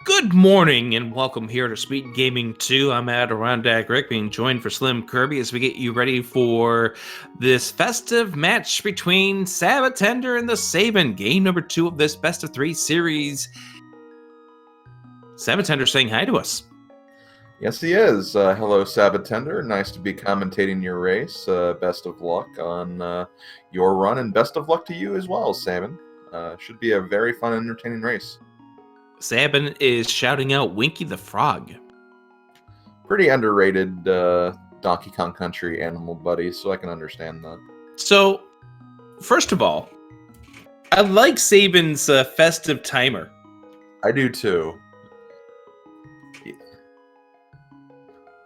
Good morning and welcome here to Speed Gaming 2. I'm Adirondack Rick, being joined for Slim Kirby as we get you ready for this festive match between sab0tender and TheSabin, game number 2 of this best of 3 series. sab0tender saying hi to us. Yes, he is. Hello, sab0tender. Nice to be commentating your race. Best of luck on your run, and best of luck to you as well, Salmon. Should be a very fun, entertaining race. Sabin is shouting out Winky the Frog. Pretty underrated Donkey Kong Country animal buddy, so I can understand that. So, first of all, I like Sabin's festive timer. I do too.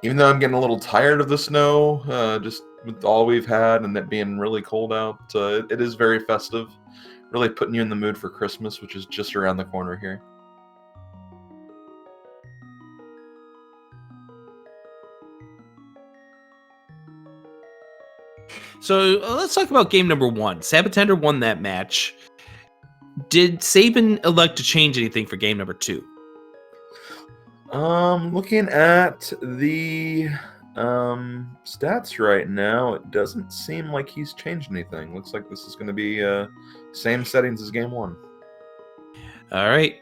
Even though I'm getting a little tired of the snow, just with all we've had and it being really cold out, it is very festive. Really putting you in the mood for Christmas, which is just around the corner here. So let's talk about game number 1. sab0tender won that match. Did Sabin elect to change anything for game number 2? Looking at the stats right now, it doesn't seem like he's changed anything. Looks like this is going to be same settings as game 1. All right.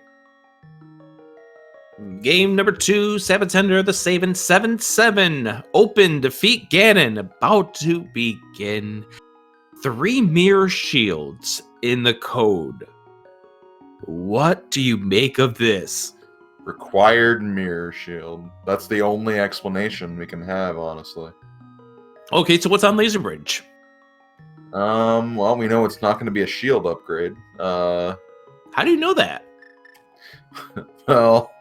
Game number 2, sab0tender, TheSabin 7-7. Open, defeat Ganon. About to begin. 3 mirror shields in the code. What do you make of this? Required mirror shield. That's the only explanation we can have, honestly. Okay, so what's on Laser Bridge? Well, we know it's not going to be a shield upgrade. How do you know that? Well,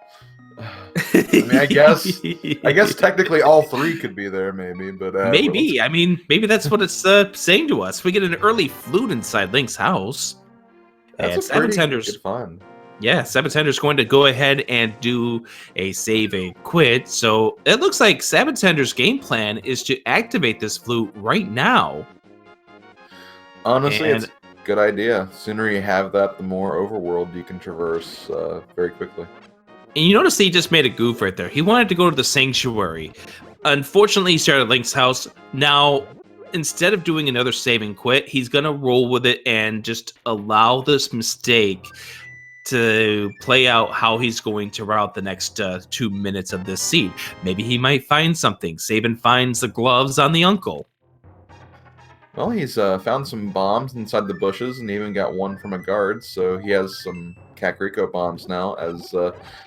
I mean, I guess technically all 3 could be there, maybe, but maybe. I mean, maybe that's what it's saying to us. We get an early flute inside Link's house. That's a pretty good find. Yeah, sab0tender's going to go ahead and do a save and quit. So it looks like sab0tender's game plan is to activate this flute right now. Honestly, it's a good idea. The sooner you have that, the more overworld you can traverse very quickly. And you notice he just made a goof right there. He wanted to go to the sanctuary. Unfortunately, he started Link's house. Now, instead of doing another save and quit, he's going to roll with it and just allow this mistake to play out how he's going to route the next 2 minutes of this seed. Maybe he might find something. Sabin finds the gloves on the uncle. Well, he's found some bombs inside the bushes and even got one from a guard, so he has some Kakariko bombs now, as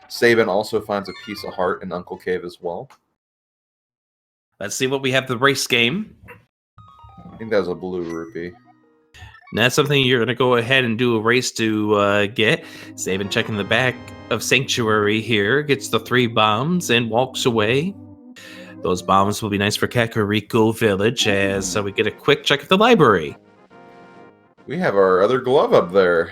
Sabin also finds a piece of heart in Uncle Cave as well. Let's see what we have the race game. I think that was a blue rupee. And that's something you're going to go ahead and do a race to get. Sabin checking the back of Sanctuary here, gets the 3 bombs and walks away. Those bombs will be nice for Kakariko Village as we get a quick check of the library. We have our other glove up there.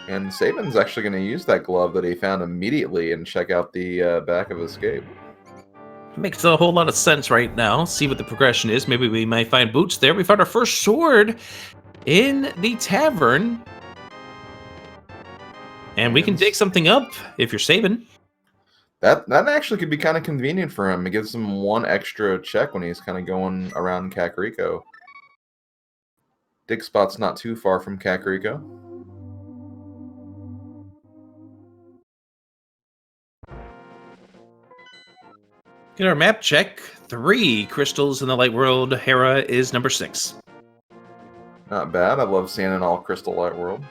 And Sabin's actually going to use that glove that he found immediately and check out the back of Escape. Makes a whole lot of sense right now. See what the progression is. Maybe we might find boots there. We found our first sword in the tavern. And we can dig something up if you're Sabin. That actually could be kind of convenient for him. It gives him 1 extra check when he's kind of going around Kakariko. Dig spot's not too far from Kakariko. Get our map check. 3 crystals in the light world. Hera is number 6. Not bad. I love seeing an all crystal light world.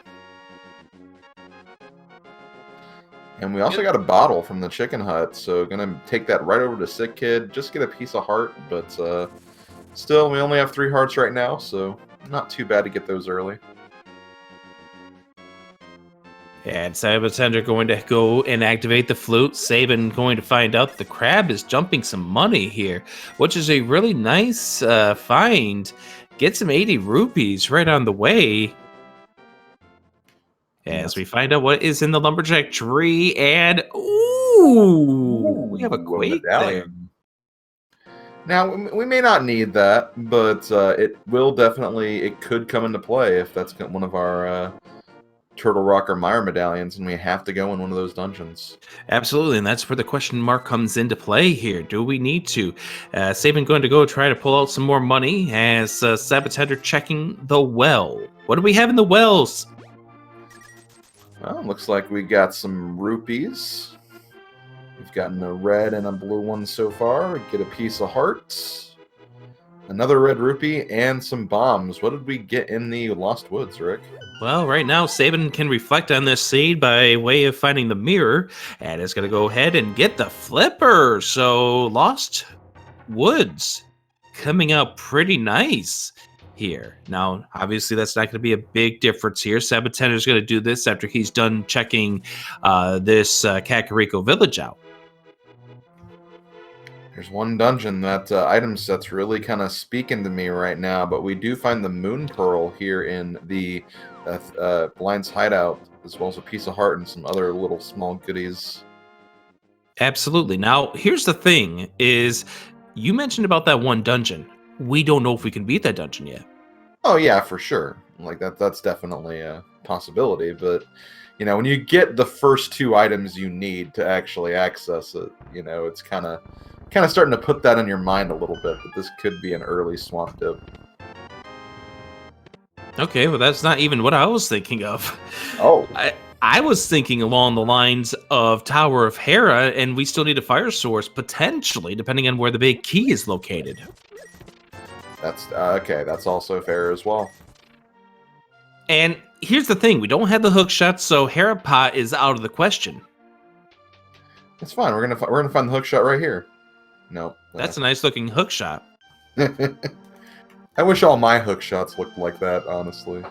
And we also got a bottle from the chicken hut, so gonna take that right over to Sick Kid. Just get a piece of heart, but still, we only have 3 hearts right now, so not too bad to get those early. And sab0tender going to go and activate the flute. Sabin going to find out the crab is jumping some money here, which is a really nice find. Get some 80 rupees right on the way. As we find out what is in the lumberjack tree, and ooh, we have a quake there. Now, we may not need that, but it could come into play if that's one of our Turtle Rock or Mire medallions, and we have to go in one of those dungeons. Absolutely, and that's where the question mark comes into play here. Do we need to? Sabin going to go try to pull out some more money as sab0tender checking the well. What do we have in the wells? Well, looks like we got some rupees. We've gotten a red and a blue one so far. We get a piece of hearts, another red rupee, and some bombs. What did we get in the Lost Woods, Rick? Well, right now, Sabin can reflect on this seed by way of finding the mirror, and is going to go ahead and get the flipper. So, Lost Woods coming out pretty nice here. Now, obviously, that's not going to be a big difference here. sab0tender is going to do this after he's done checking this Kakariko village out. There's one dungeon that item set's really kind of speaking to me right now, but we do find the Moon Pearl here in the Blind's hideout, as well as a piece of heart and some other little small goodies. Absolutely. Now, here's the thing is, you mentioned about that one dungeon. We don't know if we can beat that dungeon yet. Oh, yeah, for sure. Like, that's definitely a possibility, but, you know, when you get the first two items you need to actually access it, you know, it's kind of starting to put that in your mind a little bit, that this could be an early swamp dip. Okay, well, that's not even what I was thinking of. Oh. I was thinking along the lines of Tower of Hera, and we still need a fire source, potentially, depending on where the big key is located. That's okay, that's also fair as well. And here's the thing, we don't have the hookshot, so Hera pot is out of the question. It's fine, we're gonna find the hookshot right here. Nope. That's a nice looking hookshot. I wish all my hook shots looked like that, honestly.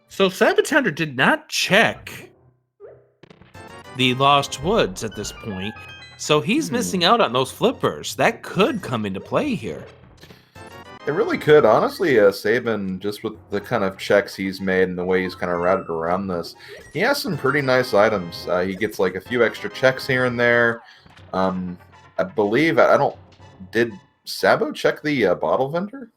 So sab0tender did not check the Lost Woods at this point, so he's missing out on those flippers. That could come into play here. It really could. Honestly, Sabin, just with the kind of checks he's made and the way he's kind of routed around this, he has some pretty nice items. He gets like a few extra checks here and there. I believe, did Sabo check the bottle vendor?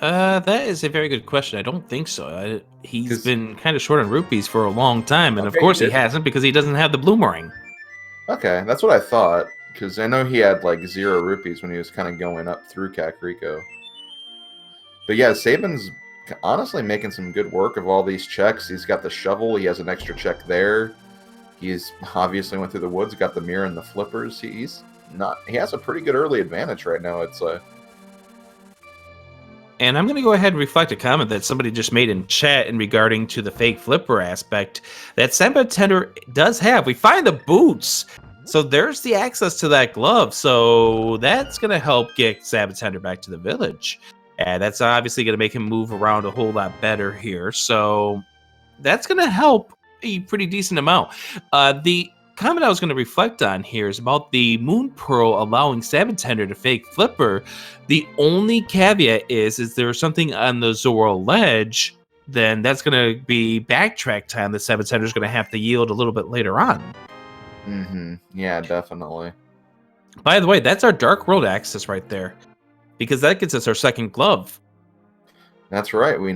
That is a very good question. I don't think so. He's been kind of short on rupees for a long time, and of course he hasn't because he doesn't have the bloomerang. Okay, that's what I thought, because I know he had like 0 rupees when he was kind of going up through Kakariko. But yeah, Sabin's honestly making some good work of all these checks. He's got the shovel, he has an extra check there. He's obviously went through the woods, got the mirror and the flippers. He has a pretty good early advantage right now, I'd say. And I'm going to go ahead and reflect a comment that somebody just made in chat in regarding to the fake flipper aspect that sab0tender does have. We find the boots. So there's the access to that glove. So that's going to help get sab0tender back to the village. And that's obviously going to make him move around a whole lot better here. So that's going to help a pretty decent amount. The comment I was going to reflect on here is about the Moon Pearl allowing sab0tender to fake flipper. The only caveat is there's something on the Zora ledge, then that's going to be backtrack time that sab0tender is going to have to yield a little bit later on. Mm-hmm. Yeah, definitely. By the way, that's our Dark World access right there, because that gets us our second glove. That's right. We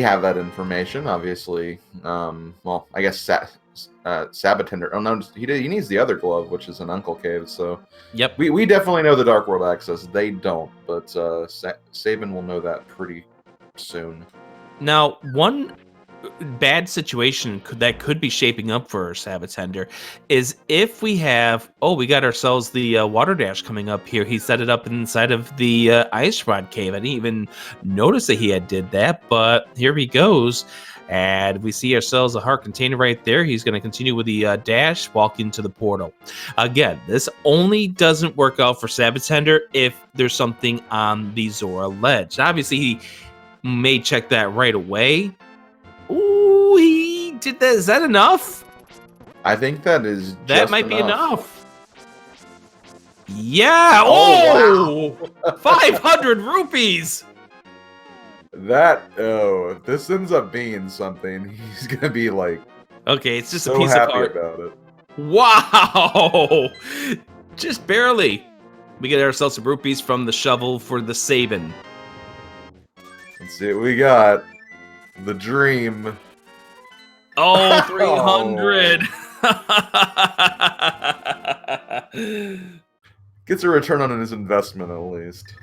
have that information, obviously. Well, I guess sab0tender. Oh no, he needs the other glove, which is an Uncle Cave. So yep, we definitely know the Dark World access. They don't, but Sabin will know that pretty soon. Now, one bad situation that could be shaping up for sab0tender is if we got ourselves the water dash coming up here. He set it up inside of the ice rod cave. I didn't even notice that he did that, but here he goes. And we see ourselves a heart container right there. He's going to continue with the dash, walk into the portal. Again, this only doesn't work out for sab0tender if there's something on the Zora ledge. Obviously, he may check that right away. Ooh, he did that. Is that enough? I think that might be enough. Yeah. Oh, wow. 500 rupees. If this ends up being something, he's gonna be like, okay, it's just so a piece happy of art about it. Wow! Just barely. We get ourselves some rupees from the shovel for the Sabin. Let's see what we got. The dream. Oh, 300! Gets a return on his investment at least.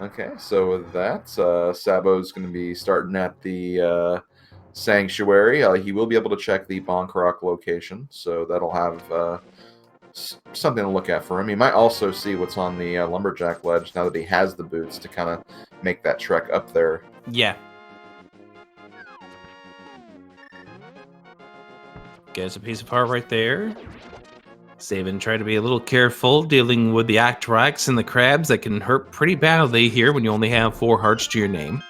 Okay, so with that, Sabo's going to be starting at the Sanctuary. He will be able to check the Bonk Rock location, so that'll have something to look at for him. He might also see what's on the Lumberjack Ledge now that he has the boots to kind of make that trek up there. Yeah. Gets a piece of heart right there. Sabin tried to be a little careful dealing with the Actrox and the crabs that can hurt pretty badly here when you only have 4 hearts to your name.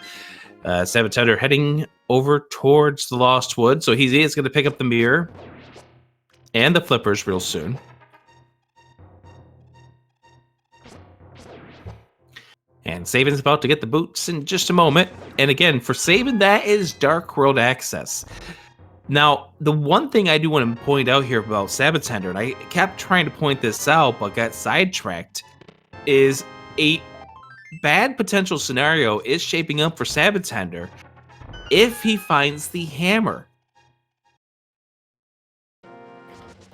sab0tender heading over towards the Lost Wood, so he is going to pick up the mirror and the flippers real soon. And Sabin's about to get the boots in just a moment. And again, for Sabin, that is Dark World access. Now, the one thing I do want to point out here about sab0tender, and I kept trying to point this out but got sidetracked, is a bad potential scenario is shaping up for sab0tender if he finds the hammer.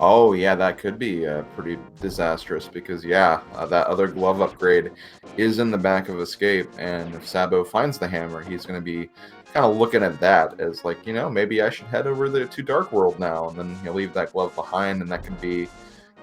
Oh, yeah, that could be pretty disastrous because, yeah, that other glove upgrade is in the back of Escape, and if Sabo finds the hammer, he's going to be kind of looking at that as like, you know, maybe I should head over to Dark World now, and then he'll leave that glove behind, and that can be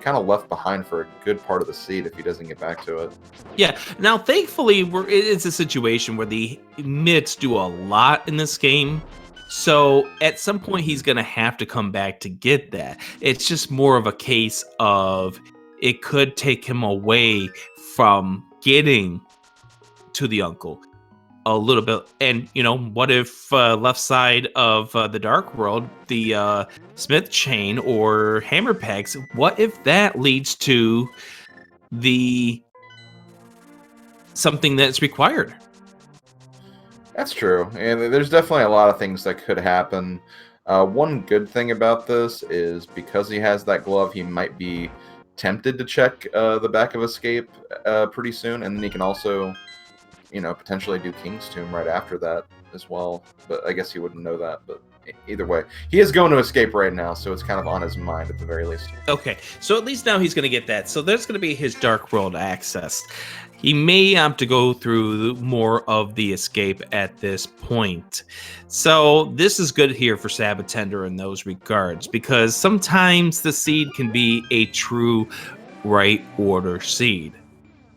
kind of left behind for a good part of the seed if he doesn't get back to it. Yeah, now thankfully, it's a situation where the mitts do a lot in this game. So at some point, he's going to have to come back to get that. It's just more of a case of it could take him away from getting to the uncle a little bit. And, you know, what if left side of the Dark World, the Smith chain or hammer pegs, what if that leads to the something that's required? That's true, and there's definitely a lot of things that could happen. One good thing about this is because he has that glove, he might be tempted to check the back of Escape pretty soon, and then he can also, you know, potentially do King's Tomb right after that as well. But I guess he wouldn't know that. But either way, he is going to Escape right now, so it's kind of on his mind at the very least. Okay, so at least now he's going to get that. So there's going to be his Dark World access. He may have to go through more of the Escape at this point. So this is good here for sab0tender in those regards, because sometimes the seed can be a true right order seed.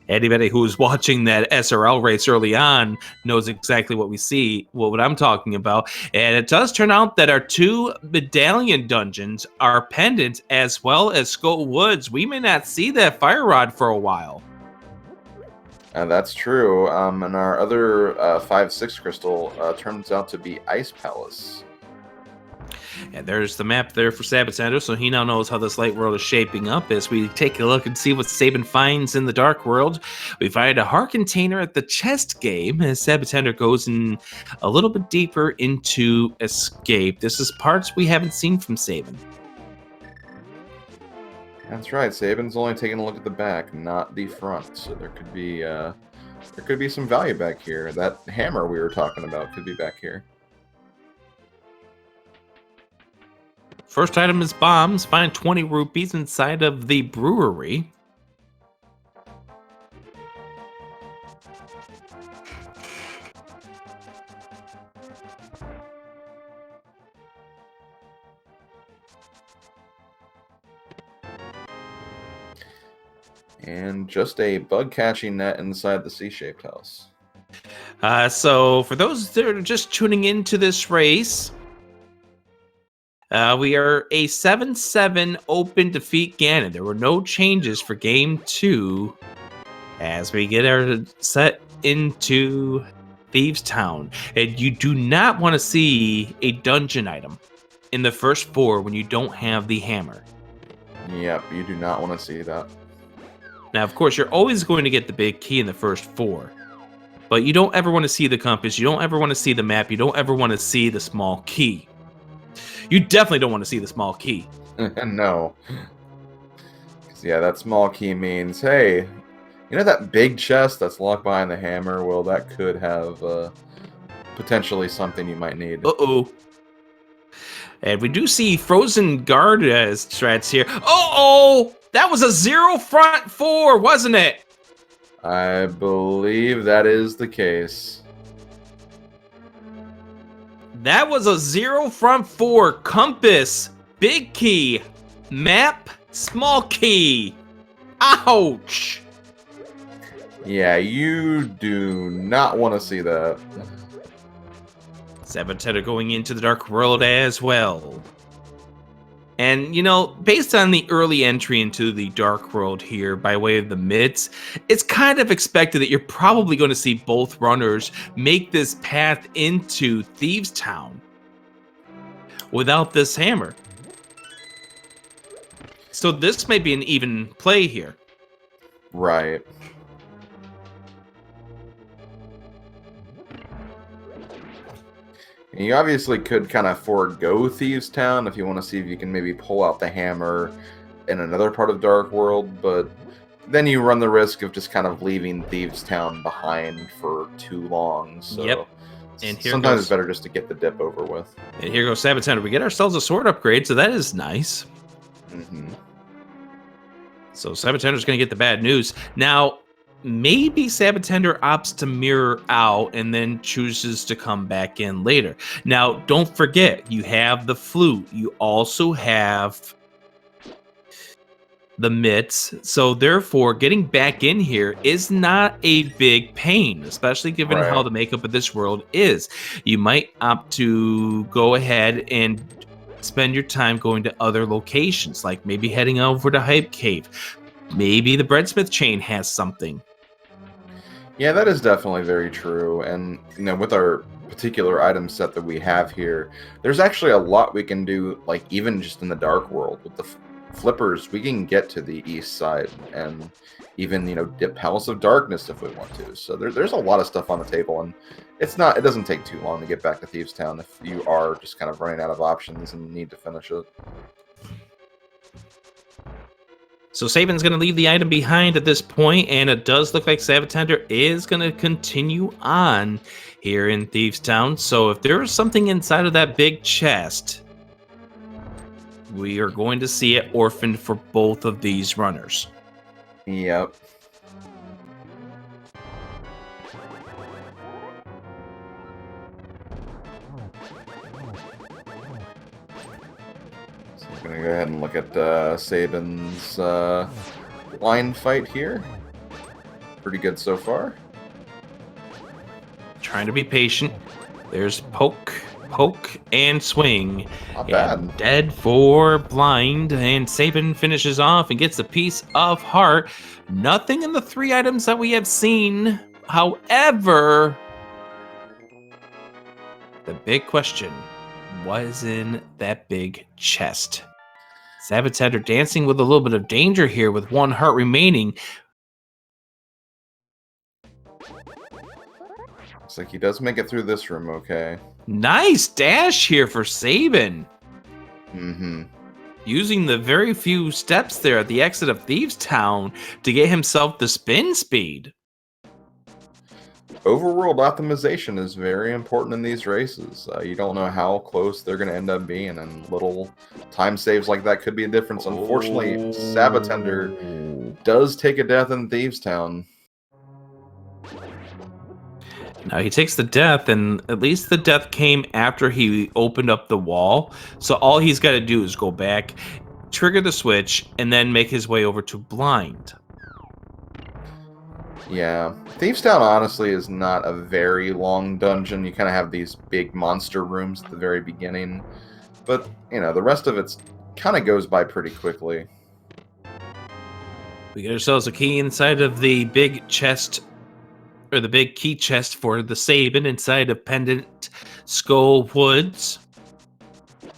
Anybody who's watching that SRL race early on knows exactly what we see, what I'm talking about. And it does turn out that our 2 medallion dungeons are pendant as well as Skull Woods. We may not see that fire rod for a while. That's true. And our other 5/6 crystal turns out to be Ice Palace. And there's the map there for sab0tender, so he now knows how this light world is shaping up. As we take a look and see what Sabin finds in the Dark World, we find a heart container at the chest game as sab0tender goes in a little bit deeper into Escape. This is parts we haven't seen from Sabin. That's right. Sabin's only taking a look at the back, not the front. So there could be some value back here. That hammer we were talking about could be back here. First item is bombs. Find 20 rupees inside of the brewery. And just a bug catching net inside the C-shaped house. So for those that are just tuning into this race, we are a 7-7 open defeat Ganon. There were no changes for game 2 as we get our set into Thieves Town. And you do not want to see a dungeon item in the first 4 when you don't have the hammer. Yep, you do not want to see that. Now, of course, you're always going to get the big key in the first 4. But you don't ever want to see the compass. You don't ever want to see the map. You don't ever want to see the small key. You definitely don't want to see the small key. No. Yeah, that small key means, hey, you know that big chest that's locked behind the hammer? Well, that could have potentially something you might need. Uh-oh. And we do see frozen guard strats here. Uh-oh! That was a 0 front 4, wasn't it? I believe that is the case. That was a 0 front 4 compass, big key, map, small key. Ouch! Yeah, you do not want to see that. sab0tender going into the Dark World as well. And, you know, based on the early entry into the Dark World here by way of the mids, it's kind of expected that you're probably going to see both runners make this path into Thieves Town without this hammer. So this may be an even play here. Right. And you obviously could kind of forego Thieves Town if you want to see if you can maybe pull out the hammer in another part of Dark World, but then you run the risk of just kind of leaving Thieves Town behind for too long. So Yep. And here sometimes goes, it's better just to get the dip over with. And here goes sab0tender. We get ourselves a sword upgrade, so that is nice. Mm-hmm. So sab0tender's going to get the bad news. Now, maybe sab0tender opts to mirror out and then chooses to come back in later. Now, don't forget, you have the flute. You also have the mitts. So therefore, getting back in here is not a big pain, especially given Right. how the makeup of this world is. You might opt to go ahead and spend your time going to other locations, like maybe heading over to Hype Cave. Maybe the Breadsmith chain has something. Yeah, that is definitely very true. And, you know, with our particular item set that we have here, there's actually a lot we can do, like, even just in the Dark World. With the flippers, we can get to the east side and even, you know, dip Palace of Darkness if we want to. So there's a lot of stuff on the table, and it doesn't take too long to get back to Thieves Town if you are just kind of running out of options and need to finish it. So Sabin's going to leave the item behind at this point, and it does look like sab0tender is going to continue on here in Thieves Town. So if there is something inside of that big chest, we are going to see it orphaned for both of these runners. Yep. So I'm going to go ahead and look at Sabin's line fight here. Pretty good so far. Trying to be patient. There's poke, and swing. Not bad. And dead for blind, and Sabin finishes off and gets a piece of heart. Nothing in the 3 items that we have seen. However, the big question was in that big chest. sab0tender dancing with a little bit of danger here with 1 heart remaining. Looks like he does make it through this room okay. Nice dash here for Sabin. Mm-hmm. Using the very few steps there at the exit of Thieves Town to get himself the spin speed. Overworld optimization is very important in these races. You don't know how close they're going to end up being, and little time saves like that could be a difference. Unfortunately, sab0tender does take a death in Thieves Town. Now he takes the death, and at least the death came after he opened up the wall. So all he's got to do is go back, trigger the switch, and then make his way over to blind. Yeah, Thieves Town honestly is not a very long dungeon. You kind of have these big monster rooms at the very beginning, but you know the rest of it kind of goes by pretty quickly. We get ourselves a key inside of the big chest, or the big key chest for the Sabin inside of Pendant Skull Woods.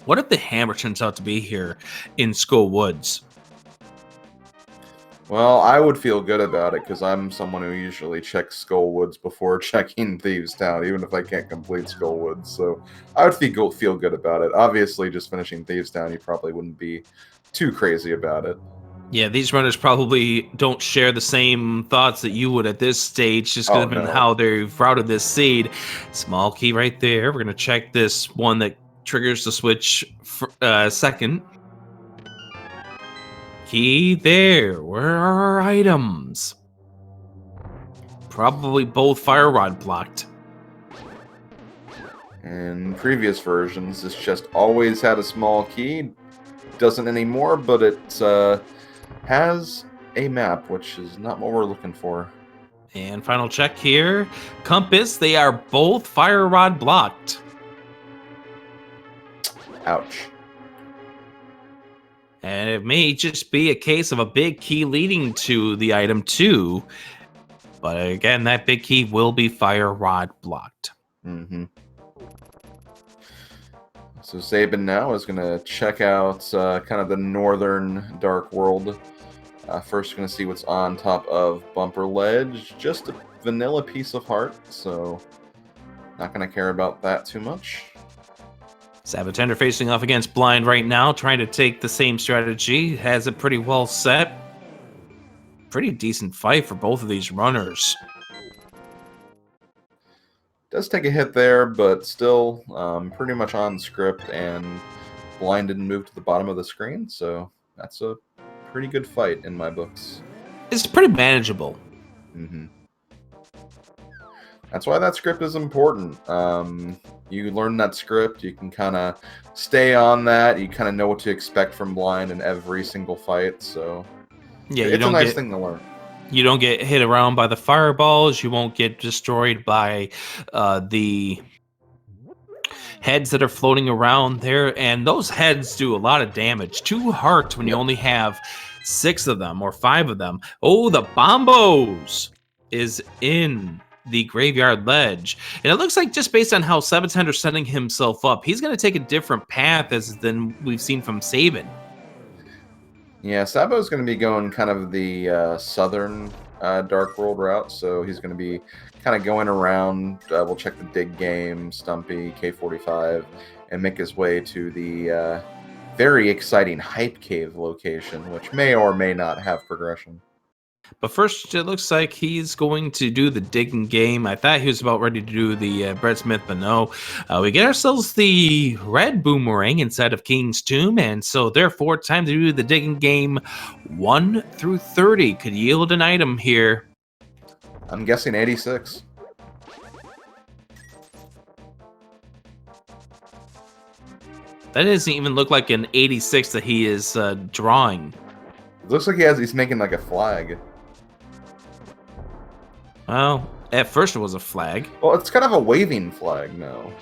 What if the hammer turns out to be here in Skull Woods? Well, I would feel good about it because I'm someone who usually checks Skullwoods before checking Thieves Town, even if I can't complete Skullwoods. So I would feel good about it. Obviously, just finishing Thieves Town, you probably wouldn't be too crazy about it. Yeah, these runners probably don't share the same thoughts that you would at this stage, just Oh, given no. how they've routed this seed. Small key right there. We're going to check this one that triggers the switch second. Key there. Where are our items? Probably both fire rod blocked. In previous versions, this chest always had a small key. Doesn't anymore, but it has a map, which is not what we're looking for. And final check here. Compass, they are both fire rod blocked. Ouch. And it may just be a case of a big key leading to the item too. But again, that big key will be fire rod blocked. Mm-hmm. So Sabin now is going to check out kind of the northern Dark World. First, going to see what's on top of Bumper Ledge. Just a vanilla piece of heart, so not going to care about that too much. sab0tender facing off against Blind right now, trying to take the same strategy. Has it pretty well set. Pretty decent fight for both of these runners. Does take a hit there, but still pretty much on script, and Blind didn't move to the bottom of the screen, so that's a pretty good fight in my books. It's pretty manageable. Mm-hmm. That's why that script is important. You learn that script, you can kind of stay on that, you kind of know what to expect from Blind in every single fight, so Yeah, it's a nice thing to learn. You don't get hit around by the fireballs. You won't get destroyed by the heads that are floating around there. And those heads do a lot of damage. 2 hearts when you only have 6 of them or 5 of them. Oh, the Bombos is in the Graveyard Ledge. And it looks like just based on how sab0tender's setting himself up, he's going to take a different path than we've seen from Sabin. Yeah, Sabo's going to be going kind of the southern Dark World route, so he's going to be kind of going around. We'll check the Dig Game, Stumpy, K45, and make his way to the very exciting Hype Cave location, which may or may not have progression. But first, it looks like he's going to do the digging game. I thought he was about ready to do the Brett Smith, but no. We get ourselves the red boomerang inside of King's Tomb, and so therefore, time to do the digging game 1 through 30. Could yield an item here. I'm guessing 86. That doesn't even look like an 86 that he is drawing. It looks like he's making like a flag. Well, at first it was a flag. Well, it's kind of a waving flag now.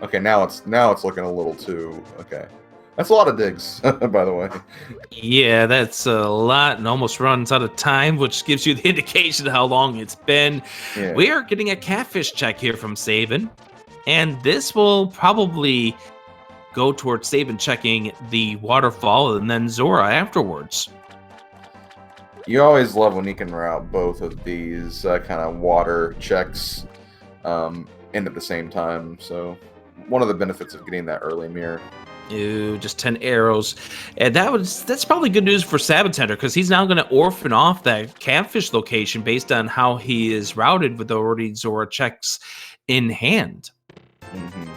Okay, now it's looking a little too okay. That's a lot of digs, by the way. Yeah, that's a lot and almost runs out of time, which gives you the indication of how long it's been. Yeah. We are getting a catfish check here from Sabin, and this will probably go towards Sabin checking the waterfall and then Zora afterwards. You always love when you can route both of these kind of water checks in at the same time. So one of the benefits of getting that early mirror. Ew, just 10 arrows. And that's probably good news for sab0tender, because he's now going to orphan off that catfish location based on how he is routed with already Zora checks in hand. Mm-hmm.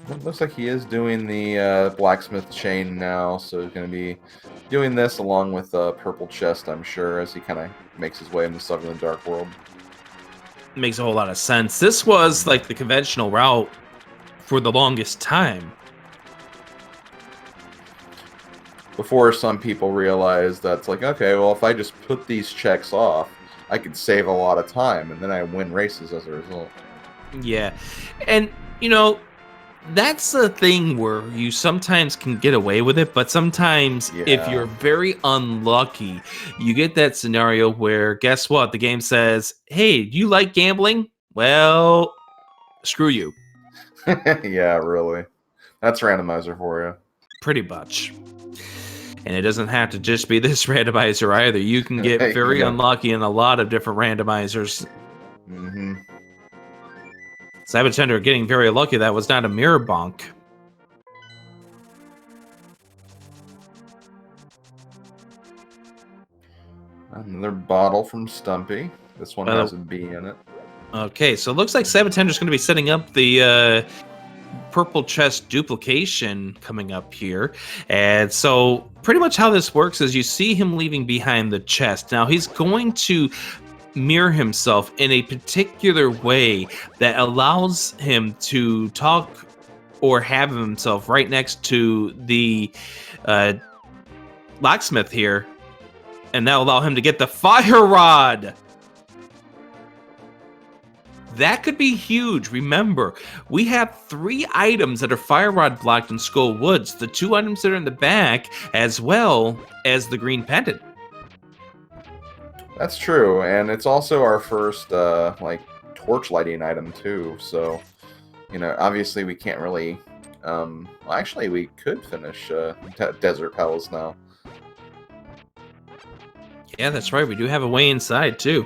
It looks like he is doing the blacksmith chain now, so he's going to be doing this along with purple chest, I'm sure, as he kind of makes his way in the southern Dark World. Makes a whole lot of sense. This was like the conventional route for the longest time. Before some people realize that's like, okay, well, if I just put these checks off, I could save a lot of time, and then I win races as a result. Yeah, and, you know, that's the thing where you sometimes can get away with it, but sometimes if you're very unlucky, you get that scenario where, guess what? The game says, hey, do you like gambling? Well, screw you. Yeah, really. That's randomizer for you. Pretty much. And it doesn't have to just be this randomizer either. You can get very Yeah. unlucky in a lot of different randomizers. Mm-hmm. sab0tender getting very lucky that was not a mirror bonk. Another bottle from Stumpy. This one has a B in it. Okay, so it looks like sab0tender is going to be setting up the purple chest duplication coming up here. And so pretty much how this works is you see him leaving behind the chest. Now he's going to mirror himself in a particular way that allows him to talk or have himself right next to the locksmith here, and that'll allow him to get the fire rod. That could be huge. Remember, we have 3 items that are fire rod blocked in Skull Woods. The 2 items that are in the back, as well as the green pendant. That's true, and it's also our first like torch lighting item too. So, you know, obviously we can't really. Well, actually, we could finish Desert Palace now. Yeah, that's right. We do have a way inside too.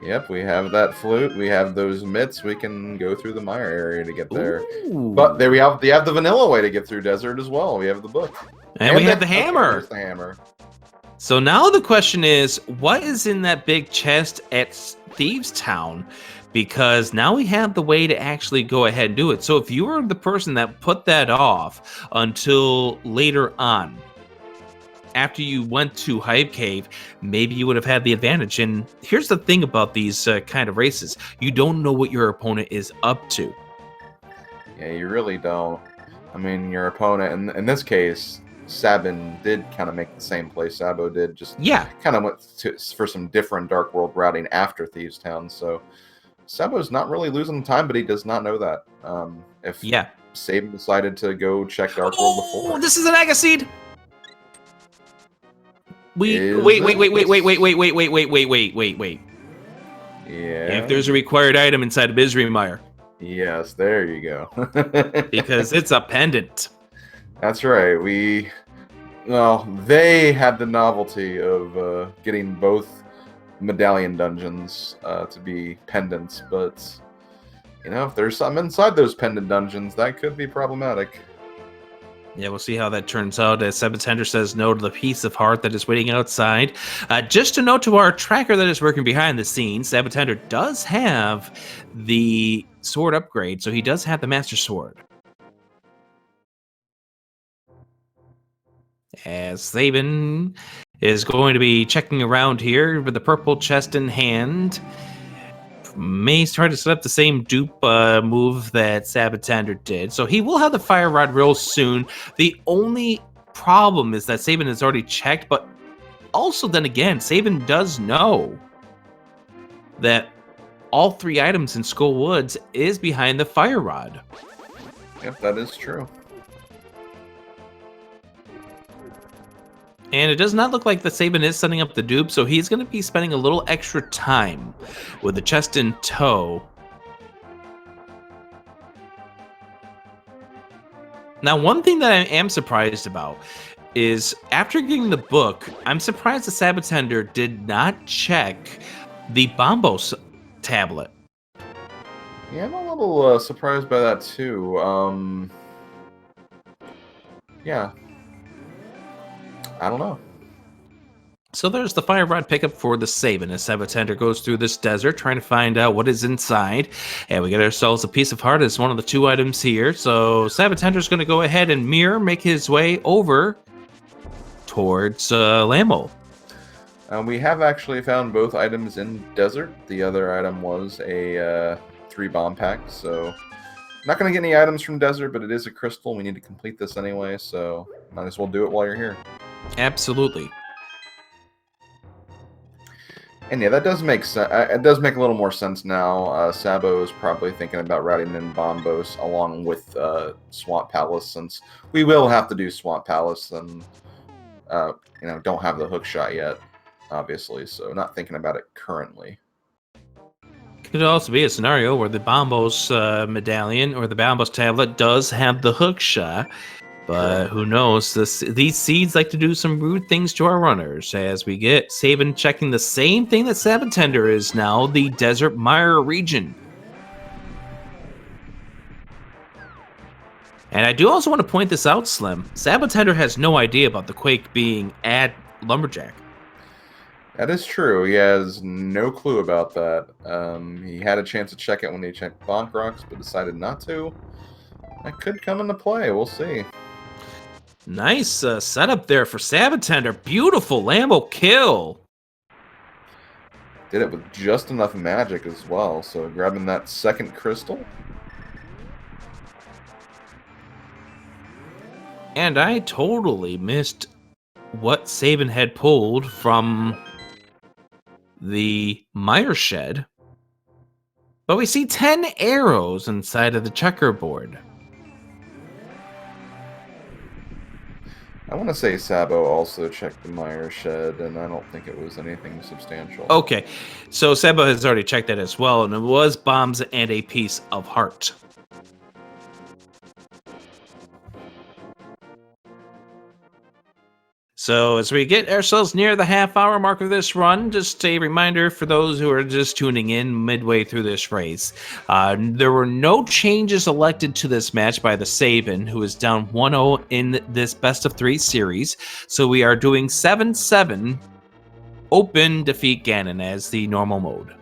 Yep, we have that flute. We have those mitts. We can go through the mire area to get there. Ooh. But there we have the vanilla way to get through desert as well. We have the book. And we have the hammer. There's the hammer. So now the question is, what is in that big chest at Thieves Town? Because now we have the way to actually go ahead and do it. So if you were the person that put that off until later on, after you went to Hive Cave, maybe you would have had the advantage. And here's the thing about these kind of races. You don't know what your opponent is up to. Yeah, you really don't. I mean, your opponent, in this case, Sabin did kind of make the same play Sabo did, just kind of went for some different Dark World routing after Thieves Town. So Sabo's not really losing time, but he does not know that. If Sabin decided to go check Dark World before. This is an Agaseed! Wait. Yeah. If there's a required item inside of Isrimire. Yes, there you go. Because it's a pendant. That's right. Well, they had the novelty of getting both medallion dungeons to be pendants, but you know, if there's something inside those pendant dungeons, that could be problematic. Yeah, we'll see how that turns out. As sab0tender says no to the piece of heart that is waiting outside. Just a note to our tracker that is working behind the scenes, sab0tender does have the sword upgrade, so he does have the Master Sword. As Sabin is going to be checking around here with the purple chest in hand. May try to set up the same dupe move that sab0tender did. So he will have the fire rod real soon. The only problem is that Sabin has already checked, but also then again, Sabin does know that all 3 items in Skull Woods is behind the fire rod. Yep, that is true. And it does not look like that Sabin is setting up the dupe, so he's going to be spending a little extra time with the chest in tow. Now, one thing that I am surprised about is after getting the book, I'm surprised the sab0tender did not check the Bombos tablet. Yeah, I'm a little surprised by that too. Yeah. I don't know. So there's the fire rod pickup for the Sabin as sab0tender goes through this desert trying to find out what is inside. And we get ourselves a piece of heart as one of the 2 items here. So sab0tender's going to go ahead and make his way over towards Lamo. We have actually found both items in desert. The other item was a 3 bomb pack. So not going to get any items from desert, but it is a crystal. We need to complete this anyway, so might as well do it while you're here. Absolutely. And yeah, that does make sense. It does make a little more sense now. Sabo is probably thinking about routing in Bombos along with Swamp Palace, since we will have to do Swamp Palace, and you know, don't have the Hookshot yet, obviously. So not thinking about it currently. Could also be a scenario where the Bombos medallion or the Bombos tablet does have the hook shot. But who knows? These seeds like to do some rude things to our runners as we get Sabin checking the same thing that sab0tender is now, the desert mire region. And I do also want to point this out, Slim. sab0tender has no idea about the Quake being at Lumberjack. That is true. He has no clue about that. He had a chance to check it when he checked Bonk Rocks, but decided not to. That could come into play. We'll see. Nice setup there for sab0tender. Beautiful Lambo kill. Did it with just enough magic as well. So grabbing that second crystal. And I totally missed what Sabin had pulled from the mire shed. But we see 10 arrows inside of the checkerboard. I want to say Sabo also checked the mire shed, and I don't think it was anything substantial. Okay, so Sabo has already checked that as well, and it was bombs and a piece of heart. So as we get ourselves near the half-hour mark of this run, just a reminder for those who are just tuning in midway through this race, there were no changes elected to this match by the Sabin, who is down 1-0 in this best-of-3 series. So we are doing 7-7 open defeat Ganon as the normal mode.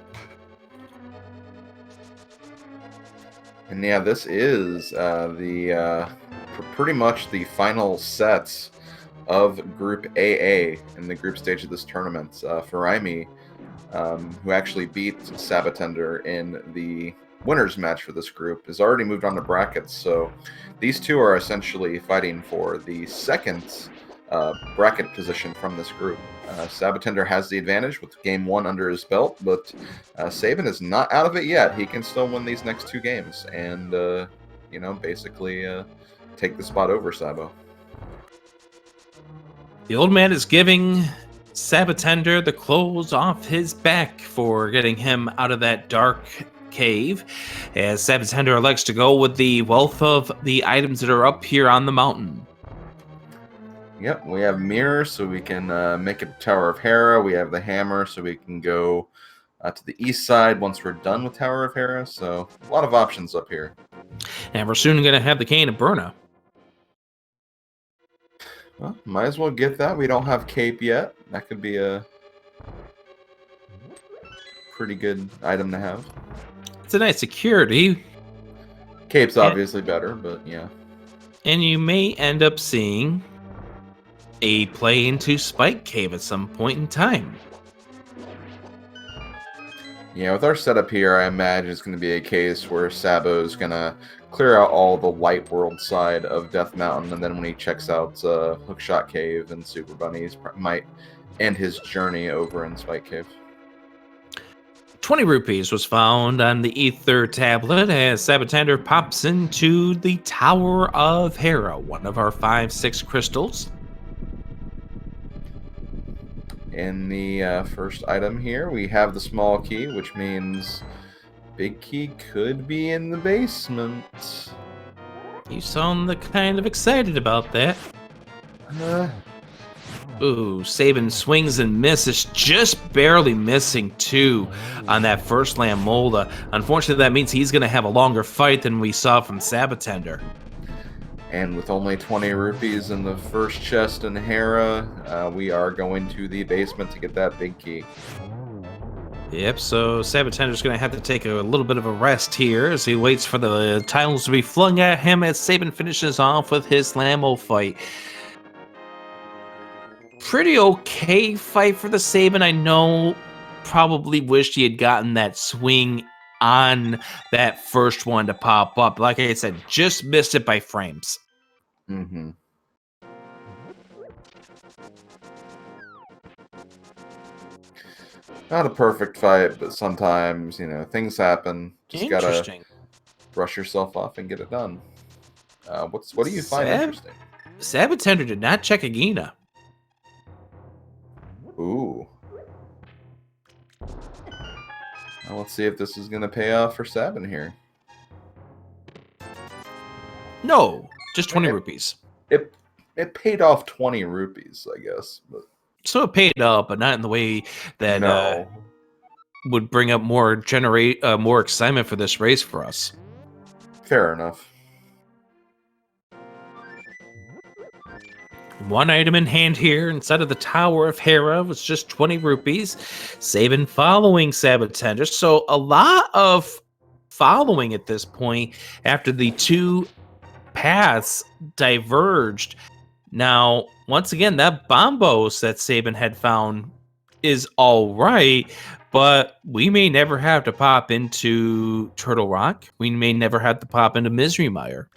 And yeah, this is pretty much the final sets of Group AA in the group stage of this tournament. Faraimi, who actually beat sab0tender in the winners match for this group, has already moved on to brackets. So these two are essentially fighting for the second bracket position from this group. sab0tender has the advantage with game 1 under his belt, but Sabin is not out of it yet. He can still win these next 2 games and, basically take the spot over Sabo. The old man is giving sab0tender the clothes off his back for getting him out of that dark cave, as sab0tender elects to go with the wealth of the items that are up here on the mountain. Yep, we have mire, so we can make a Tower of Hera. We have the hammer, so we can go to the east side once we're done with Tower of Hera. So a lot of options up here. And we're soon going to have the Cane of Burna. Well, might as well get that. We don't have cape yet. That could be a pretty good item to have. It's a nice security. Cape's obviously better, but yeah. And you may end up seeing a play into Spike Cave at some point in time. Yeah, with our setup here, I imagine it's going to be a case where Sabo's going to clear out all the light world side of Death Mountain, and then when he checks out Hookshot Cave and Super Bunnies, might end his journey over in Spike Cave. 20 rupees was found on the Ether tablet as sab0tender pops into the Tower of Hera, one of our 5-6 crystals. In the first item here, we have the small key, which means big key could be in the basement. You sound kind of excited about that. Ooh, Sabin swings and misses, just barely missing 2 on that first Lamolda. Unfortunately, that means he's going to have a longer fight than we saw from sab0tender. And with only 20 rupees in the first chest in Hera, we are going to the basement to get that big key. Yep, so sab0tender's going to have to take a little bit of a rest here as he waits for the tiles to be flung at him as Sabin finishes off with his Lamo fight. Pretty okay fight for the Sabin. I know, probably wished he had gotten that swing on that first one to pop up. Like I said, just missed it by frames. Mm-hmm. Not a perfect fight, but sometimes, things happen. Just gotta brush yourself off and get it done. What do you find interesting? sab0tender did not check Agahnim. Ooh. Now let's see if this is going to pay off for Sabin here. No, just 20 rupees. It paid off 20 rupees, I guess. But So it paid up, but not in the way that no. would bring up more excitement for this race for us. Fair enough. One item in hand here inside of the Tower of Hera was just 20 rupees. Sabin following sab0tender. So a lot of following at this point after the two paths diverged. Now, once again, that bombos that Sabin had found is all right, but we may never have to pop into Turtle Rock. We may never have to pop into Misery Mire.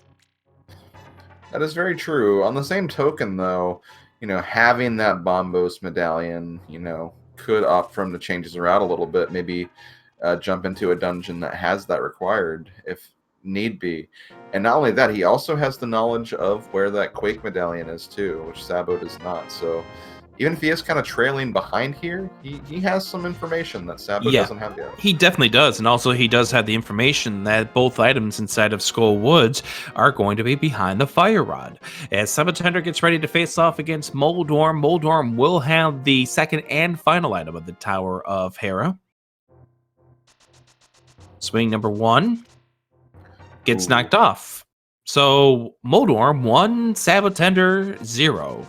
That is very true. On the same token, though, having that Bombos medallion, could opt for him to change his route a little bit. Maybe jump into a dungeon that has that required if need be. And not only that, he also has the knowledge of where that Quake medallion is, too, which Sabo does not. So even if he is kind of trailing behind here, he has some information that Sabo doesn't have yet. He definitely does, and also he does have the information that both items inside of Skull Woods are going to be behind the Fire Rod. As sab0tender gets ready to face off against Moldorm, Moldorm will have the second and final item of the Tower of Hera. Swing number 1 gets knocked off. So Moldorm 1, sab0tender 0.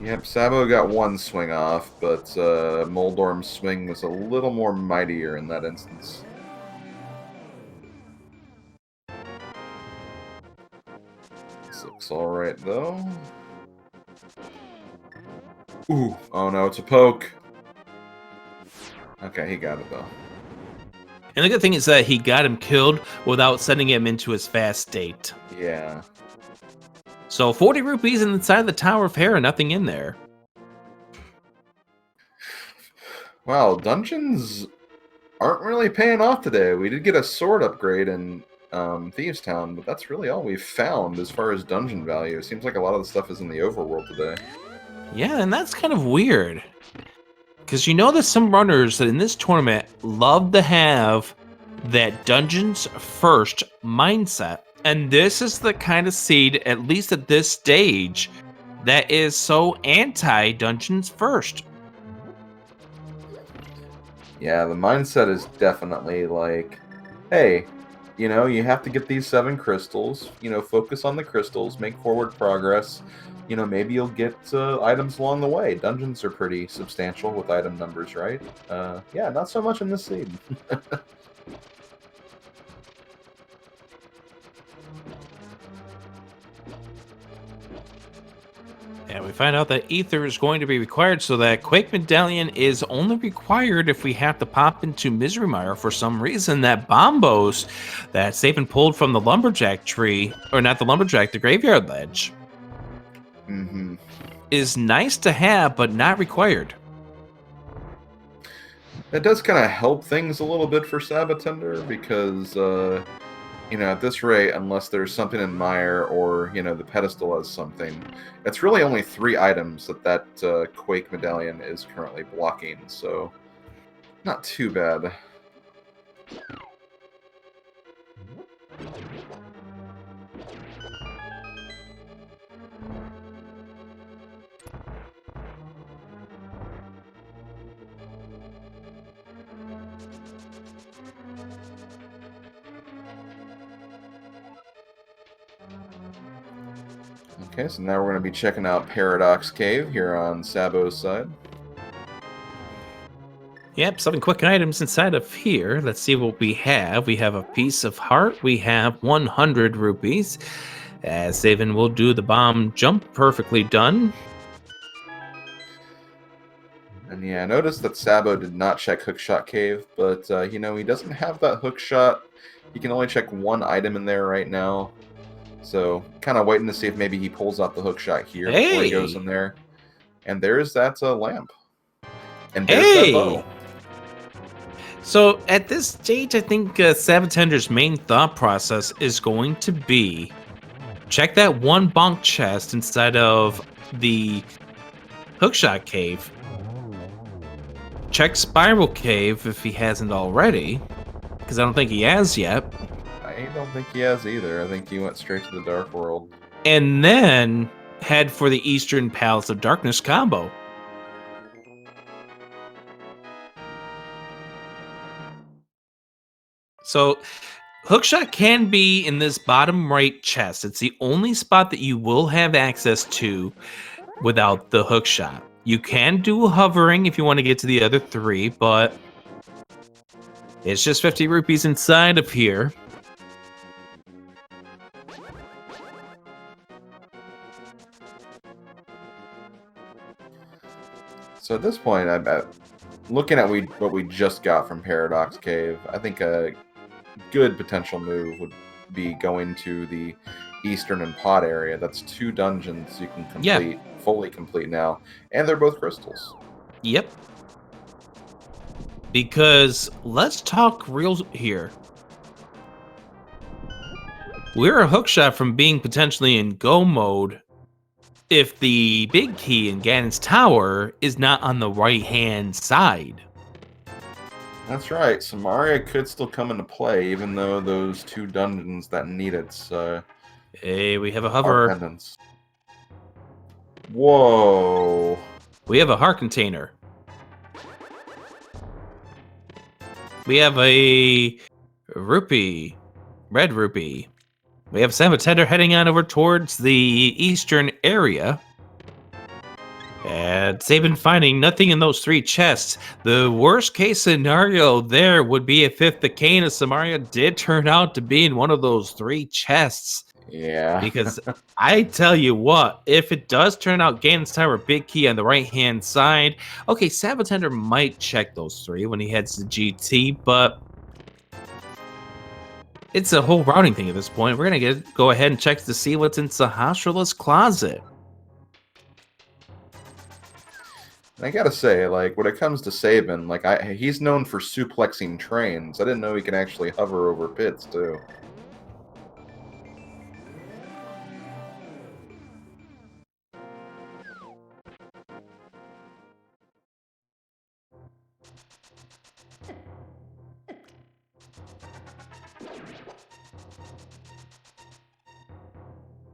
Yep, Sabo got one swing off, but Moldorm's swing was a little more mightier in that instance. This looks alright, though. Ooh, oh no, it's a poke. Okay, he got it, though. And the good thing is that he got him killed without sending him into his fast state. Yeah. So 40 rupees inside the Tower of Hera, nothing in there. Wow, dungeons aren't really paying off today. We did get a sword upgrade in Thieves Town, but that's really all we've found as far as dungeon value. It seems like a lot of the stuff is in the overworld today. Yeah, and that's kind of weird. Because you know that some runners that in this tournament love to have that dungeons first mindset. And this is the kind of seed, at least at this stage, that is so anti-dungeons first. Yeah, the mindset is definitely like, hey, you have to get these 7 crystals, focus on the crystals, make forward progress. Maybe you'll get items along the way. Dungeons are pretty substantial with item numbers, right? Yeah, not so much in this seed. And we find out that Ether is going to be required, so that Quake Medallion is only required if we have to pop into Misery Mire for some reason. That Bombos that Sabin pulled from the Lumberjack tree, or not the Lumberjack, the Graveyard Ledge, is nice to have, but not required. That does kind of help things a little bit for sab0tender because, at this rate, unless there's something in Mire or, the Pedestal has something, it's really only 3 items that Quake Medallion is currently blocking, so not too bad. Okay, so now we're going to be checking out Paradox Cave here on Sabo's side. Yep, 7 quick items inside of here. Let's see what we have. We have a piece of heart. We have 100 rupees. As Sabin will do the bomb jump. Perfectly done. And yeah, I noticed that Sabo did not check Hookshot Cave, but, he doesn't have that Hookshot. He can only check 1 item in there right now. So, kind of waiting to see if maybe he pulls out the Hookshot here before he goes in there. And there's that lamp. And there's that bow. So, at this stage, I think sab0tender's main thought process is going to be check that 1 bonk chest inside of the Hookshot Cave. Check Spiral Cave if he hasn't already, because I don't think he has yet. I don't think he has either. I think he went straight to the Dark World. And then head for the Eastern Palace of Darkness combo. So, Hookshot can be in this bottom right chest. It's the only spot that you will have access to without the Hookshot. You can do hovering if you want to get to the other three, but it's just 50 rupees inside of here. So at this point, I bet, looking at what we just got from Paradox Cave, I think a good potential move would be going to the Eastern and Pod area. That's 2 dungeons you can complete, fully complete now, and they're both crystals. Yep. Because let's talk real here. We're a hookshot from being potentially in go mode if the big key in Ganon's tower is not on the right-hand side. That's right. Samaria could still come into play, even though those 2 dungeons that need its Hey, we have a hover. pendants. Whoa. We have a heart container. We have a rupee. Red rupee. We have sab0tender heading on over towards the eastern area. And TheSabin finding nothing in those 3 chests. The worst case scenario there would be if the cane of Samaria did turn out to be in one of those 3 chests. Yeah. Because I tell you what, if it does turn out Ganon's Tower big key on the right-hand side, okay, sab0tender might check those 3 when he heads to GT, but it's a whole routing thing at this point. We're gonna go ahead and check to see what's in Sahasrara's closet. I gotta say, like, when it comes to Sabin, like, he's known for suplexing trains. I didn't know he could actually hover over pits, too.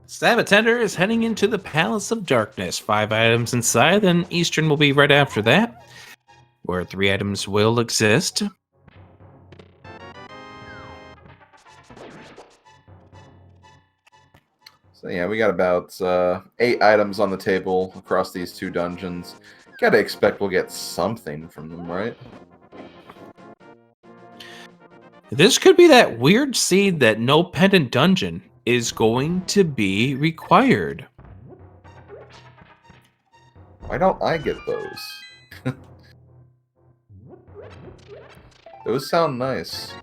sab0tender is heading into the Palace of Darkness. 5 items inside, then Eastern will be right after that, where 3 items will exist. So yeah, we got about 8 items on the table across these 2 dungeons. Gotta expect we'll get something from them, right? This could be that weird seed that no pendant dungeon is going to be required. Why don't I get those? Those sound nice.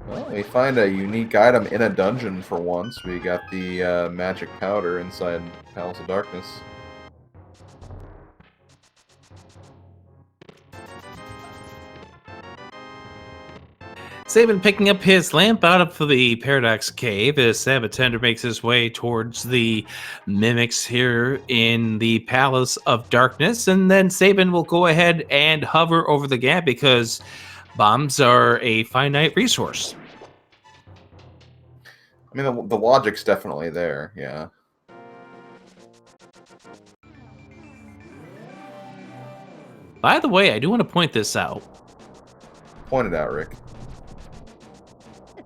Well, we find a unique item in a dungeon for once. We got the magic powder inside Palace of Darkness. TheSabin picking up his lamp out of the Paradox Cave as sab0tender makes his way towards the mimics here in the Palace of Darkness, and then TheSabin will go ahead and hover over the gap because bombs are a finite resource. I mean, the logic's definitely there, yeah. By the way, I do want to point this out. Point it out, Rick.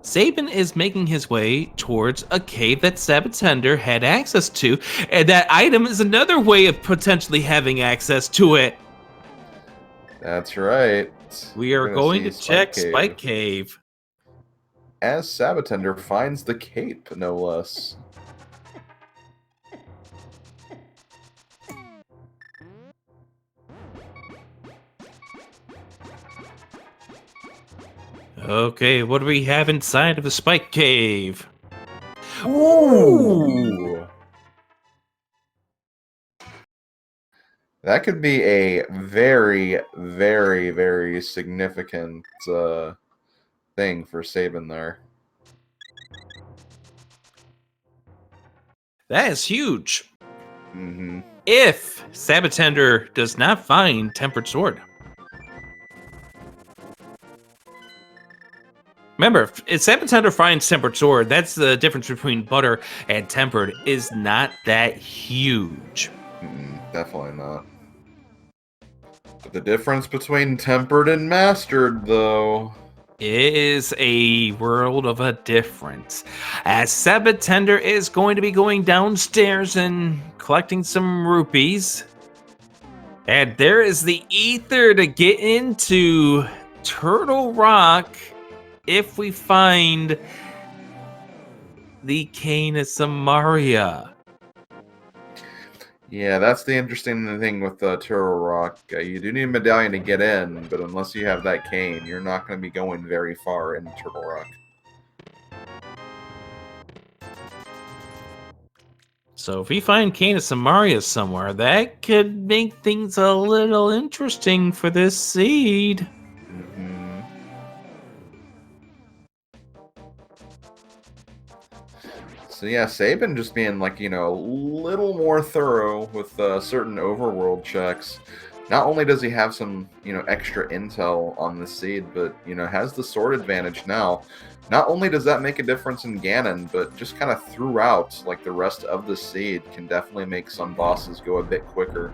TheSabin is making his way towards a cave that sab0tender had access to, and that item is another way of potentially having access to it. That's right. We are going to check Spike Cave. As sab0tender finds the cape, no less. Okay, what do we have inside of the Spike Cave? Ooh! That could be a very, very, very significant thing for Sabin there. That is huge. Mm-hmm. If sab0tender does not find Tempered Sword. Remember, if sab0tender finds Tempered Sword, that's the difference between butter and tempered is not that huge. Definitely not. But the difference between tempered and mastered, though... It is a world of a difference. As sab0tender is going to be going downstairs and collecting some rupees. And there is the ether to get into Turtle Rock if we find the Cane of Samaria. Yeah, that's the interesting thing with Turtle Rock. You do need a medallion to get in, but unless you have that cane, you're not going to be going very far in Turtle Rock. So if we find Cane of Samaria somewhere, that could make things a little interesting for this seed. Mm-hmm. So yeah, Sabin just being like, you know, a little more thorough with certain overworld checks. Not only does he have some, you know, extra intel on the seed, but, you know, has the sword advantage now. Not only does that make a difference in Ganon, but just kind of throughout, like, the rest of the seed can definitely make some bosses go a bit quicker.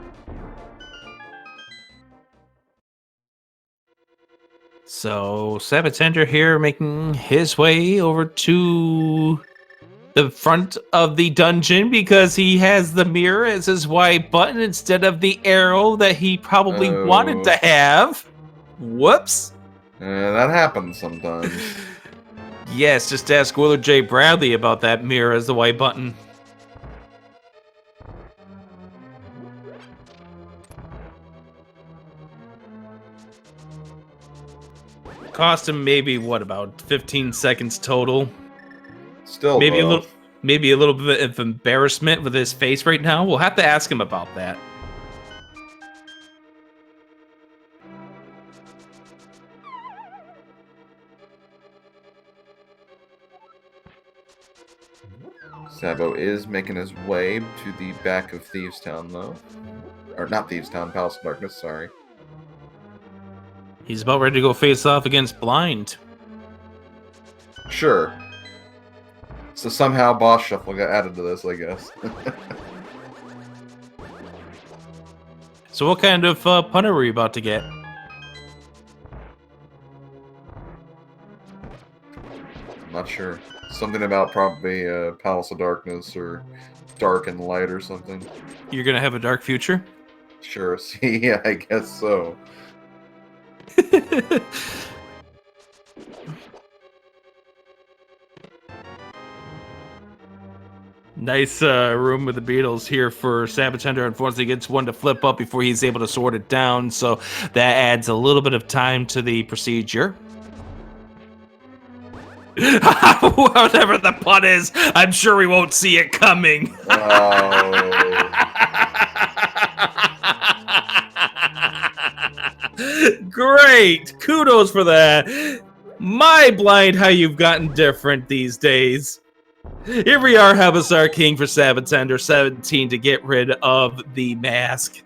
So sab0tender here making his way over to the front of the dungeon because he has the mirror as his Y button instead of the arrow that he probably wanted to have. Whoops. That happens sometimes. Yes, just ask Willer J. Bradley about that mirror as the Y button. Cost him maybe what, about 15 seconds total. Still, maybe a little bit of embarrassment with his face right now. We'll have to ask him about that. Sabo is making his way to the back of Thieves Town, though. Or not Thieves Town, Palace of Darkness, sorry. He's about ready to go face off against Blind. Sure. So somehow boss shuffle got added to this, I guess. So what kind of punter were you about to get? I'm not sure. Something about probably Palace of Darkness or Dark and Light or something. You're gonna have a dark future? Sure, see, yeah, I guess so. Nice room with the Beatles here for sab0tender. Unfortunately, gets one to flip up before he's able to sort it down, so that adds a little bit of time to the procedure. Whatever the pun is, I'm sure we won't see it coming. Great! Kudos for that. My blind, how you've gotten different these days. Here we are, Habasar King for sab0tender, 17 to get rid of the mask.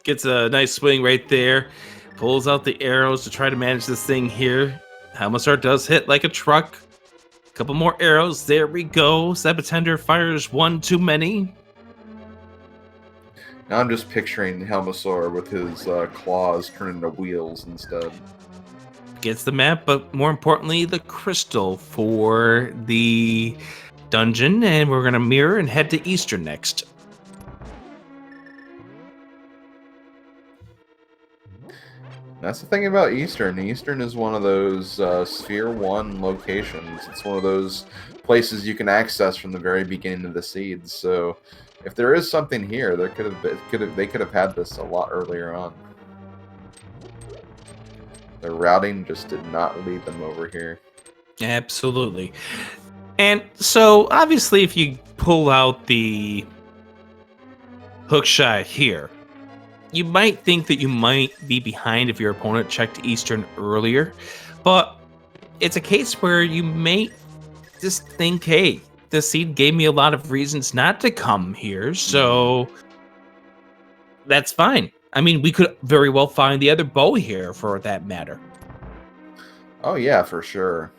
Gets a nice swing right there. Pulls out the arrows to try to manage this thing here. Habasar does hit like a truck. Couple more arrows. There we go. sab0tender fires one too many. Now I'm just picturing Helmasaur with his claws turn into wheels instead. Gets the map, but more importantly, the crystal for the dungeon. And we're going to mirror and head to Eastern next. That's the thing about Eastern. Eastern is one of those Sphere 1 locations. It's one of those places you can access from the very beginning of the seeds. So if there is something here, they could have had this a lot earlier on. The routing just did not lead them over here. Absolutely. And so, obviously, if you pull out the Hookshot here, you might think that you might be behind if your opponent checked Eastern earlier, but it's a case where you may just think, hey, the seed gave me a lot of reasons not to come here, so that's fine. I mean, we could very well find the other bow here for that matter. Oh yeah, for sure.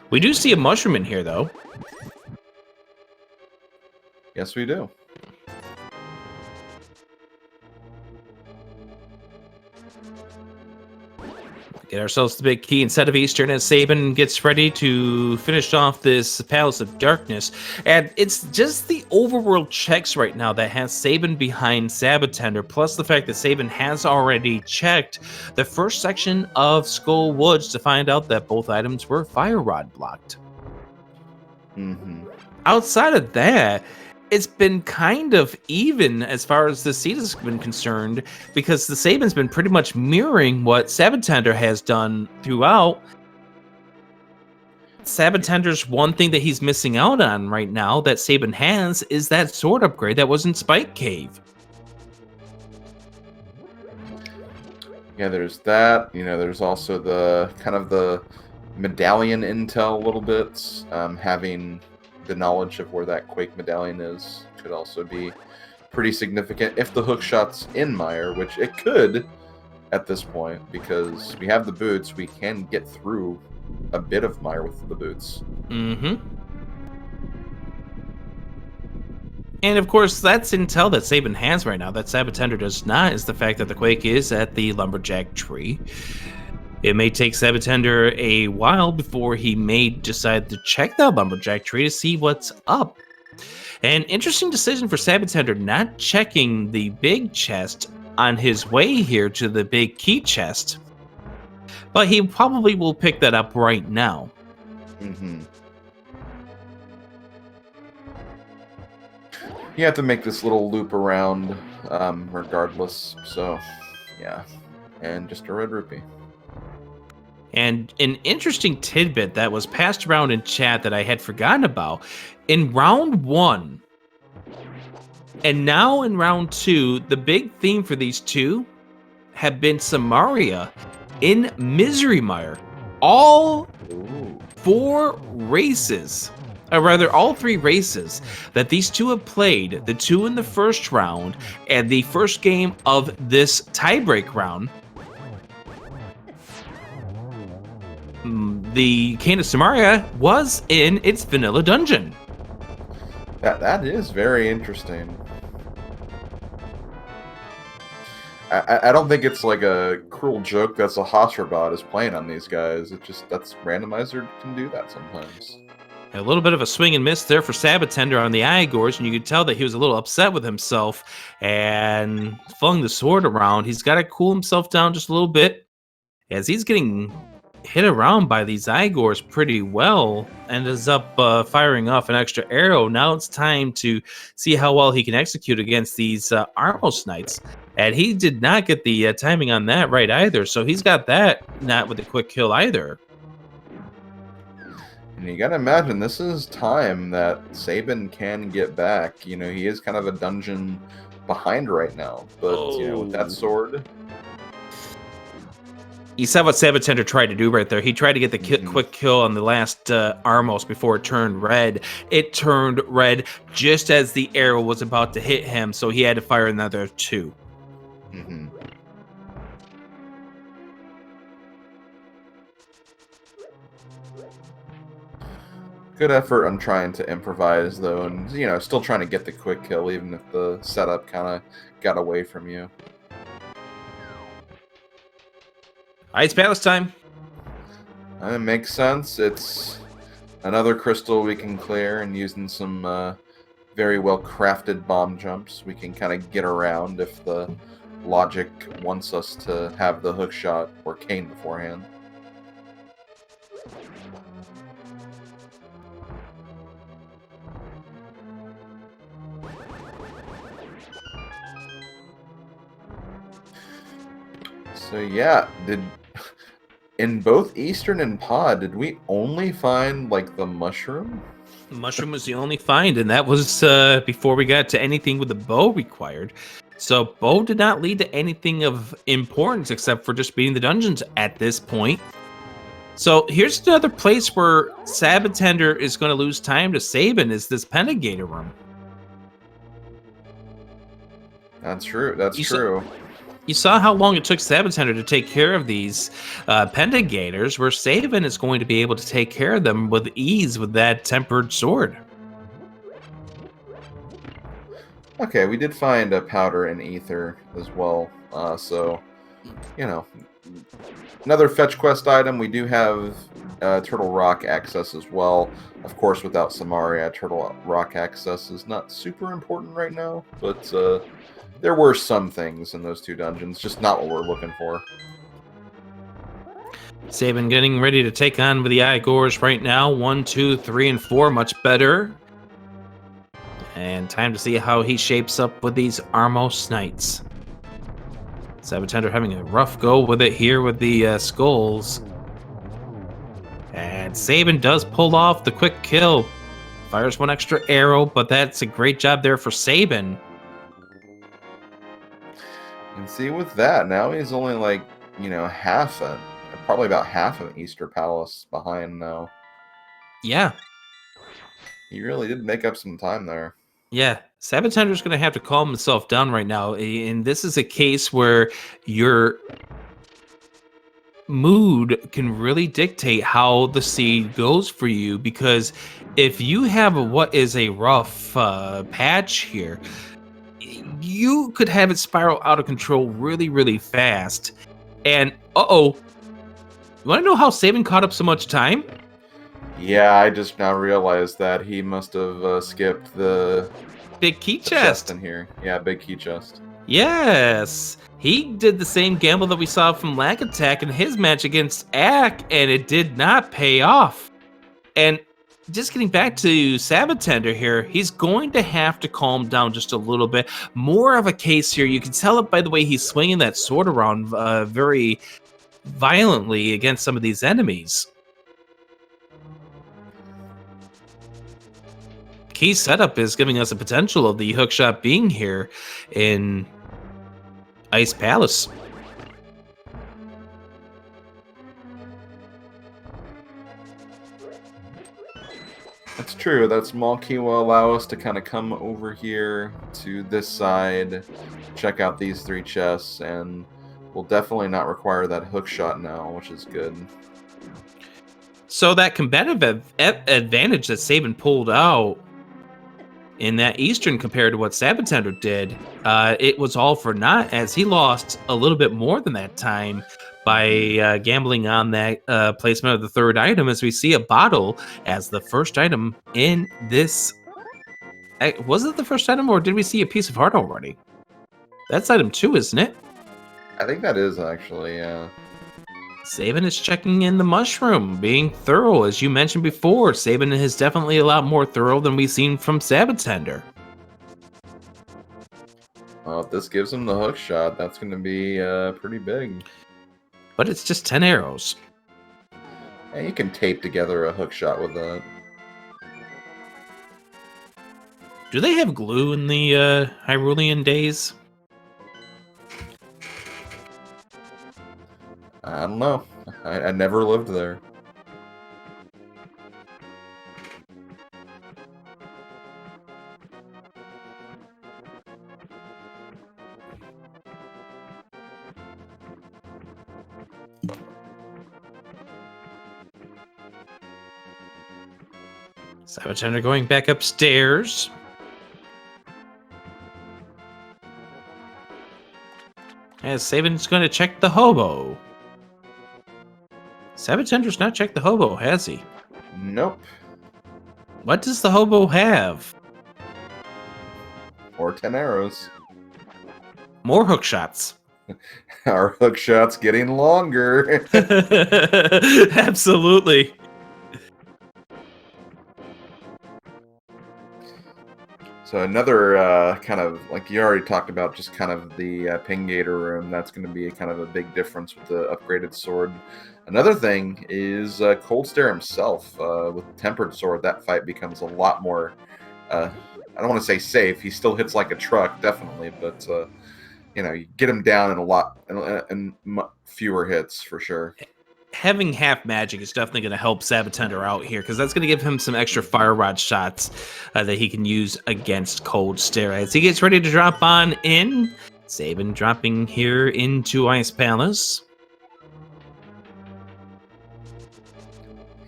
We do see a mushroom in here, though. Yes, we do. Get ourselves the big key instead of Eastern as Sabin gets ready to finish off this Palace of Darkness. And it's just the overworld checks right now that has Sabin behind sab0tender, plus the fact that Sabin has already checked the first section of Skull Woods to find out that both items were fire rod blocked. Outside of that, it's been kind of even as far as the seed has been concerned, because the Sabin's been pretty much mirroring what sab0tender has done throughout. sab0tender's one thing that he's missing out on right now that Sabin has is that sword upgrade that was in Spike Cave. Yeah, there's that. You know, there's also the kind of the medallion intel a little bit. Having the knowledge of where that Quake medallion is could also be pretty significant if the Hookshot's in Mire, which it could at this point, because we have the boots. We can get through a bit of Mire with the boots. And of course, that's intel that Sabin has right now that sab0tender does not, is the fact that the Quake is at the Lumberjack tree. It may take sab0tender a while before he may decide to check that Lumberjack tree to see what's up. An interesting decision for sab0tender not checking the big chest on his way here to the big key chest. But he probably will pick that up right now. You have to make this little loop around regardless. So, yeah. And just a red rupee. And an interesting tidbit that was passed around in chat that I had forgotten about. In round 1, and now in round 2, the big theme for these two have been Samaria in Misery Mire. All 4 races, or rather all 3 races that these two have played, the 2 in the first round and the first game of this tiebreak round, the Cane of Samaria was in its vanilla dungeon. That is very interesting. I don't think it's like a cruel joke that Sahasrabot is playing on these guys. It just, that's Randomizer can do that sometimes. A little bit of a swing and miss there for sab0tender on the Igors, and you could tell that he was a little upset with himself and flung the sword around. He's got to cool himself down just a little bit as he's getting hit around by these Igors pretty well and is up firing off an extra arrow. Now it's time to see how well he can execute against these Armos Knights. And he did not get the timing on that right either, so he's got that not with a quick kill either. And you gotta imagine, this is time that Sabin can get back. You know, he is kind of a dungeon behind right now, but, you know, with that sword... You saw what sab0tender tried to do right there. He tried to get the quick kill on the last Armos before it turned red. It turned red just as the arrow was about to hit him, so he had to fire another 2. Good effort on trying to improvise, though, and, you know, still trying to get the quick kill, even if the setup kind of got away from you. All right, it's Palace time. It makes sense. It's another crystal we can clear, and using some very well-crafted bomb jumps, we can kind of get around if the logic wants us to have the Hookshot or Cane beforehand. So yeah, In both Eastern and Pod, did we only find like the mushroom? Mushroom was the only find, and that was before we got to anything with the bow required. So bow did not lead to anything of importance except for just beating the dungeons at this point. So here's another place where sab0tender is going to lose time to Sabin is this Penagator room. That's true. That's true. You saw how long it took sab0tender to take care of these Pendagators, where Sabin is going to be able to take care of them with ease with that tempered sword. Okay, we did find a powder and ether as well. So, you know, another fetch quest item. We do have Turtle Rock access as well. Of course, without Samaria, Turtle Rock access is not super important right now, but there were some things in those 2 dungeons, just not what we're looking for. Sabin getting ready to take on with the Igors right now. 1, 2, 3, and 4, much better. And time to see how he shapes up with these Armos Knights. sab0tender having a rough go with it here with the skulls. And Sabin does pull off the quick kill. Fires 1 extra arrow, but that's a great job there for Sabin. And see, with that, now he's only like, you know, probably about half of Easter Palace behind now. Yeah. He really did make up some time there. Yeah, sab0tender's going to have to calm himself down right now. And this is a case where your mood can really dictate how the seed goes for you. Because if you have what is a rough patch here, you could have it spiral out of control really, really fast. And, you want to know how Sabin caught up so much time? Yeah, I just now realized that he must have skipped the big key chest in here. Yeah, big key chest. Yes, he did the same gamble that we saw from Lag Attack in his match against Ak, and it did not pay off. And just getting back to sab0tender here, he's going to have to calm down just a little bit. More of a case here. You can tell it by the way he's swinging that sword around very violently against some of these enemies. Key setup is giving us a potential of the Hookshot being here in Ice Palace. That's true. That small key will allow us to kind of come over here to this side, check out these 3 chests, and we'll definitely not require that Hookshot now, which is good. So that combative advantage that Sabin pulled out in that Eastern compared to what sab0tender did, it was all for naught, as he lost a little bit more than that time by gambling on that placement of the 3rd item, as we see a bottle as the first item in this. Was it the first item, or did we see a piece of heart already? That's item 2, isn't it? I think that is actually, yeah. Sabin is checking in the mushroom, being thorough. As you mentioned before, Sabin is definitely a lot more thorough than we've seen from sab0tender. Well, if this gives him the Hookshot, that's going to be pretty big. But it's just 10 arrows. Yeah, you can tape together a Hookshot with that. Do they have glue in the Hyrulean days? I don't know. I never lived there. sab0tender going back upstairs. As Sabin's going to check the hobo. sab0tender's not checked the hobo, has he? Nope. What does the hobo have? Or 10 arrows. More hook shots. Our Hookshot's getting longer. Absolutely. So another kind of, like you already talked about, just kind of the ping gator room. That's going to be kind of a big difference with the upgraded sword. Another thing is Cold Stare himself. With Tempered Sword, that fight becomes a lot more, I don't want to say safe. He still hits like a truck, definitely, but you know, you get him down in a lot, in fewer hits for sure. Having half magic is definitely going to help sab0tender out here, because that's going to give him some extra fire rod shots that he can use against Cold Stare. As he gets ready to drop on in, Sabin dropping here into Ice Palace.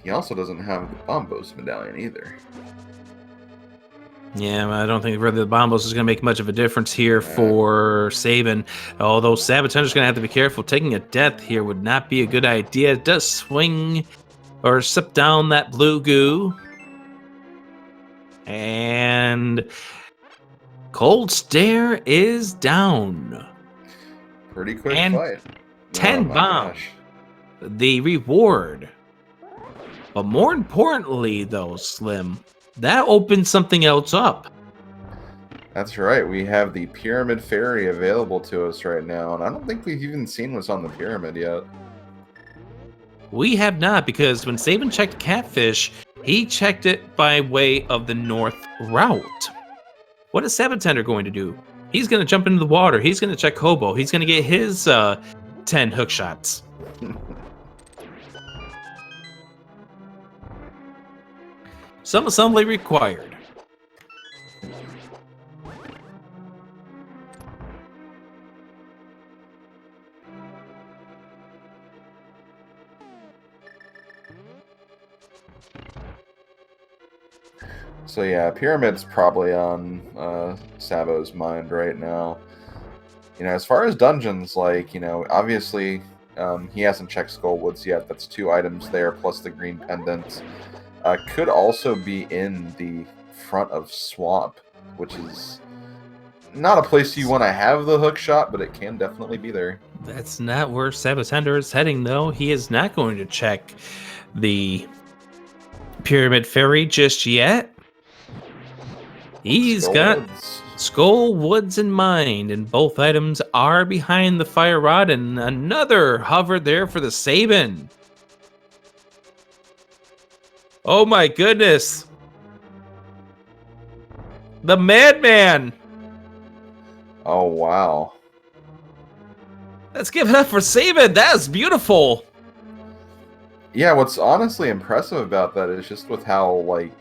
He also doesn't have the Bombos medallion either. Yeah, I don't think really the Bombos is going to make much of a difference here for Sabin. Although sab0tender's going to have to be careful. Taking a death here would not be a good idea. It does swing or sip down that blue goo. And Cold Stare is down. Pretty quick and fight. 10 bomb. Gosh. The reward. But more importantly, though, Slim, that opens something else up. That's right. We have the Pyramid Fairy available to us right now, and I don't think we've even seen what's on the pyramid yet. We have not, because when Sabin checked Catfish, he checked it by way of the north route. What is sab0tender going to do? He's going to jump into the water. He's going to check Hobo. He's going to get his 10 hook shots. Some assembly required. So yeah, Pyramid's probably on Sabo's mind right now. You know, as far as dungeons, like, you know, obviously he hasn't checked Skullwoods yet. That's 2 items there, plus the green pendant. Could also be in the front of Swamp, which is not a place you want to have the hook shot, but it can definitely be there. That's not where sab0tender is heading, though. He is not going to check the Pyramid Fairy just yet. He's got Skullwoods in mind, and both items are behind the fire rod, and another hover there for the Sabin. Oh my goodness. The Madman. Oh, wow. Let's give it up for Sabin. That is beautiful. Yeah, what's honestly impressive about that is just with how, like,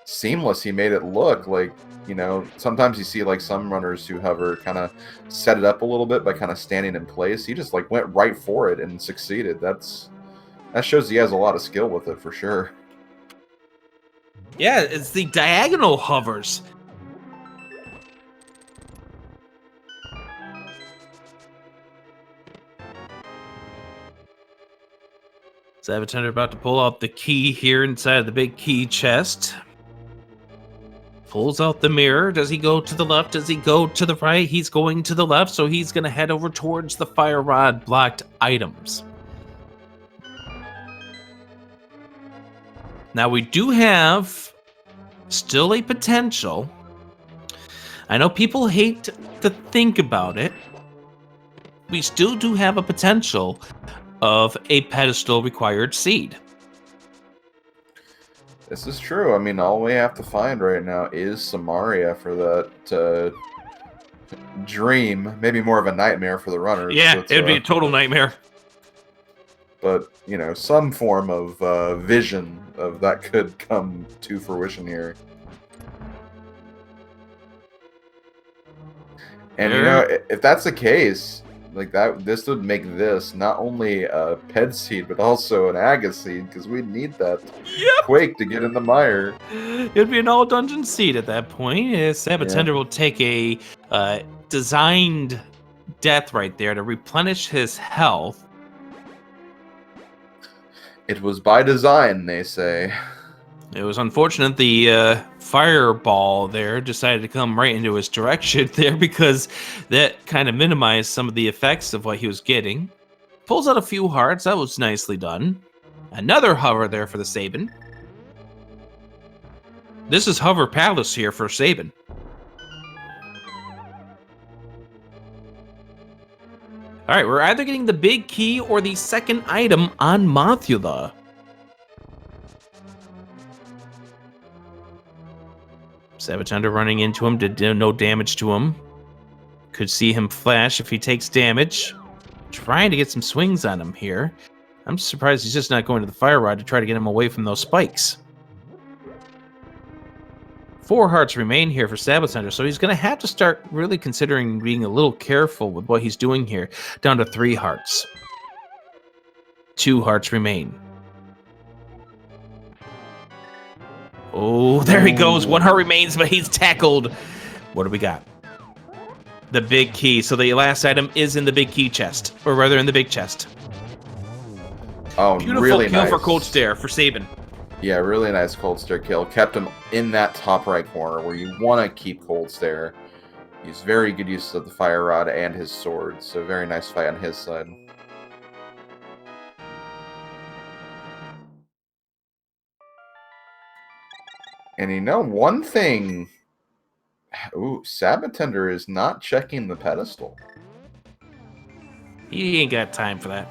seamless he made it look. Like, you know, sometimes you see, like, some runners who hover kind of set it up a little bit by kind of standing in place. He just, like, went right for it and succeeded. That shows he has a lot of skill with it, for sure. Yeah, it's the diagonal hovers. sab0tender about to pull out the key here inside of the big key chest. Pulls out the mirror. Does he go to the left? Does he go to the right? He's going to the left, so he's going to head over towards the fire rod blocked items. Now we do have still a potential. I know people hate to think about it. We still do have a potential of a pedestal required seed. This is true. I mean, all we have to find right now is Samaria for that dream. Maybe more of a nightmare for the runners. Yeah, it'd be a total nightmare. But, you know, some form of vision of that could come to fruition here. And, you know, if that's the case, like that, this would make this not only a Ped seed, but also an Aga seed, because we need that Quake to get in the mire. It'd be an all dungeon seed at that point. sab0tender will take a designed death right there to replenish his health. It was by design, they say. It was unfortunate the fireball there decided to come right into his direction there, because that kind of minimized some of the effects of what he was getting. Pulls out a few hearts. That was nicely done. Another hover there for the Sabin. This is Hover Palace here for Sabin. All right, we're either getting the big key or the second item on Mothula. sab0tender running into him, did no damage to him. Could see him flash if he takes damage. Trying to get some swings on him here. I'm surprised he's just not going to the fire rod to try to get him away from those spikes. 4 hearts remain here for sab0tender, so he's going to have to start really considering being a little careful with what he's doing here. Down to 3 hearts. 2 hearts remain. Oh, there he goes. 1 heart remains, but he's tackled. What do we got? The big key. So the last item is in the big key chest, or rather in the big chest. Oh, Beautiful really kill nice. for Cold Stare for Sabin. Yeah, really nice Cold Stare kill. Kept him in that top right corner where you want to keep Cold Stare. He's very good use of the fire rod and his sword, so very nice fight on his side. And you know, one thing... Ooh, sab0tender is not checking the pedestal. He ain't got time for that.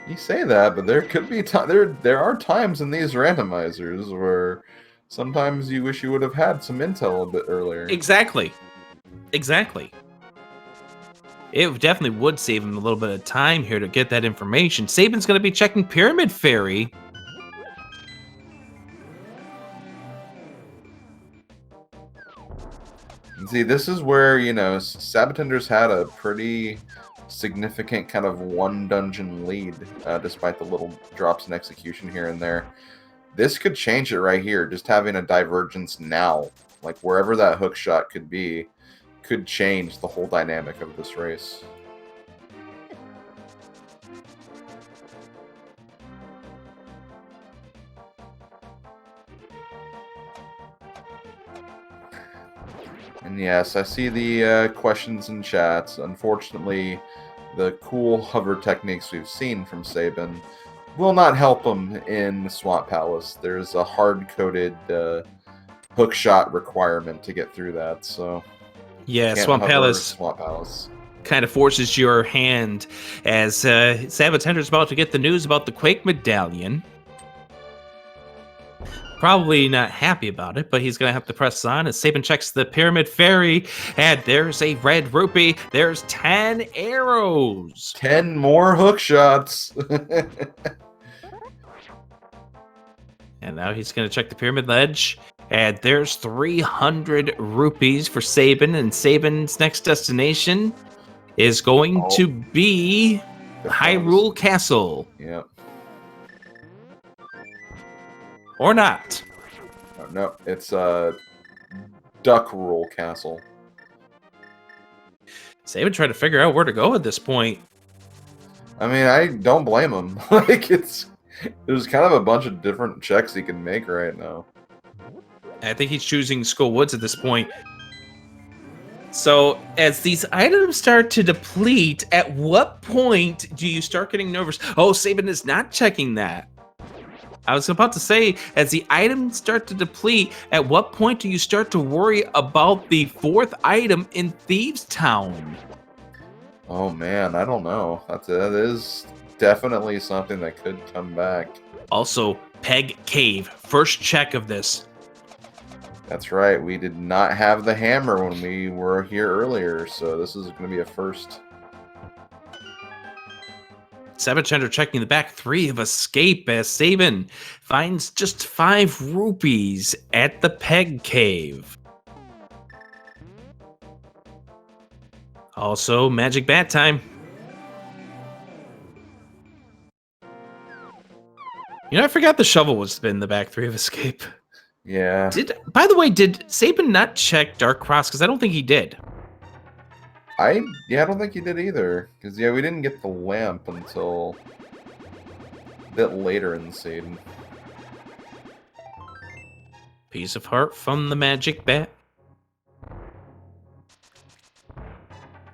You say that, but there could be there are times in these randomizers where sometimes you wish you would have had some intel a bit earlier. Exactly. Exactly. It definitely would save him a little bit of time here to get that information. Sabin's going to be checking Pyramid Fairy. See, this is where, you know, sab0tender's had a pretty significant kind of one dungeon lead, despite the little drops in execution here and there. This could change it right here. Just having a divergence now, like wherever that hookshot could be, could change the whole dynamic of this race. And yes, I see the questions in chats. Unfortunately, the cool hover techniques we've seen from Sabin will not help him in Swamp Palace. There's a hard-coded hookshot requirement to get through that, so... Yeah, can't Swamp hover Palace kind of forces your hand as sab0tender's about to get the news about the Quake Medallion. Probably not happy about it, but he's going to have to press on as Sabin checks the Pyramid Fairy, and there's a red rupee. There's 10 arrows. 10 more hookshots. And now he's going to check the Pyramid Ledge, and there's 300 rupees for Sabin, and Sabin's next destination is going to be Hyrule Castle. Yep. Or not. Oh, no, it's Duck Rule Castle. Sabin trying to figure out where to go at this point. I mean, I don't blame him. Like, there's kind of a bunch of different checks he can make right now. I think he's choosing Skull Woods at this point. So, as these items start to deplete, at what point do you start getting nervous? Oh, Sabin is not checking that. I was about to say, as the items start to deplete, at what point do you start to worry about the 4th item in Thieves Town? Oh man, I don't know. That is definitely something that could come back. Also, Peg Cave, first check of this. That's right, we did not have the hammer when we were here earlier, so this is going to be a first. sab0tender checking the back 3 of Escape as Sabin finds just 5 rupees at the Peg Cave. Also, Magic Bat time. You know, I forgot the shovel was in the back 3 of Escape. Yeah. By the way, did Sabin not check Dark Cross? Because I don't think he did. I don't think he did either. Because, yeah, we didn't get the lamp until a bit later in the scene. Piece of heart from the Magic Bat.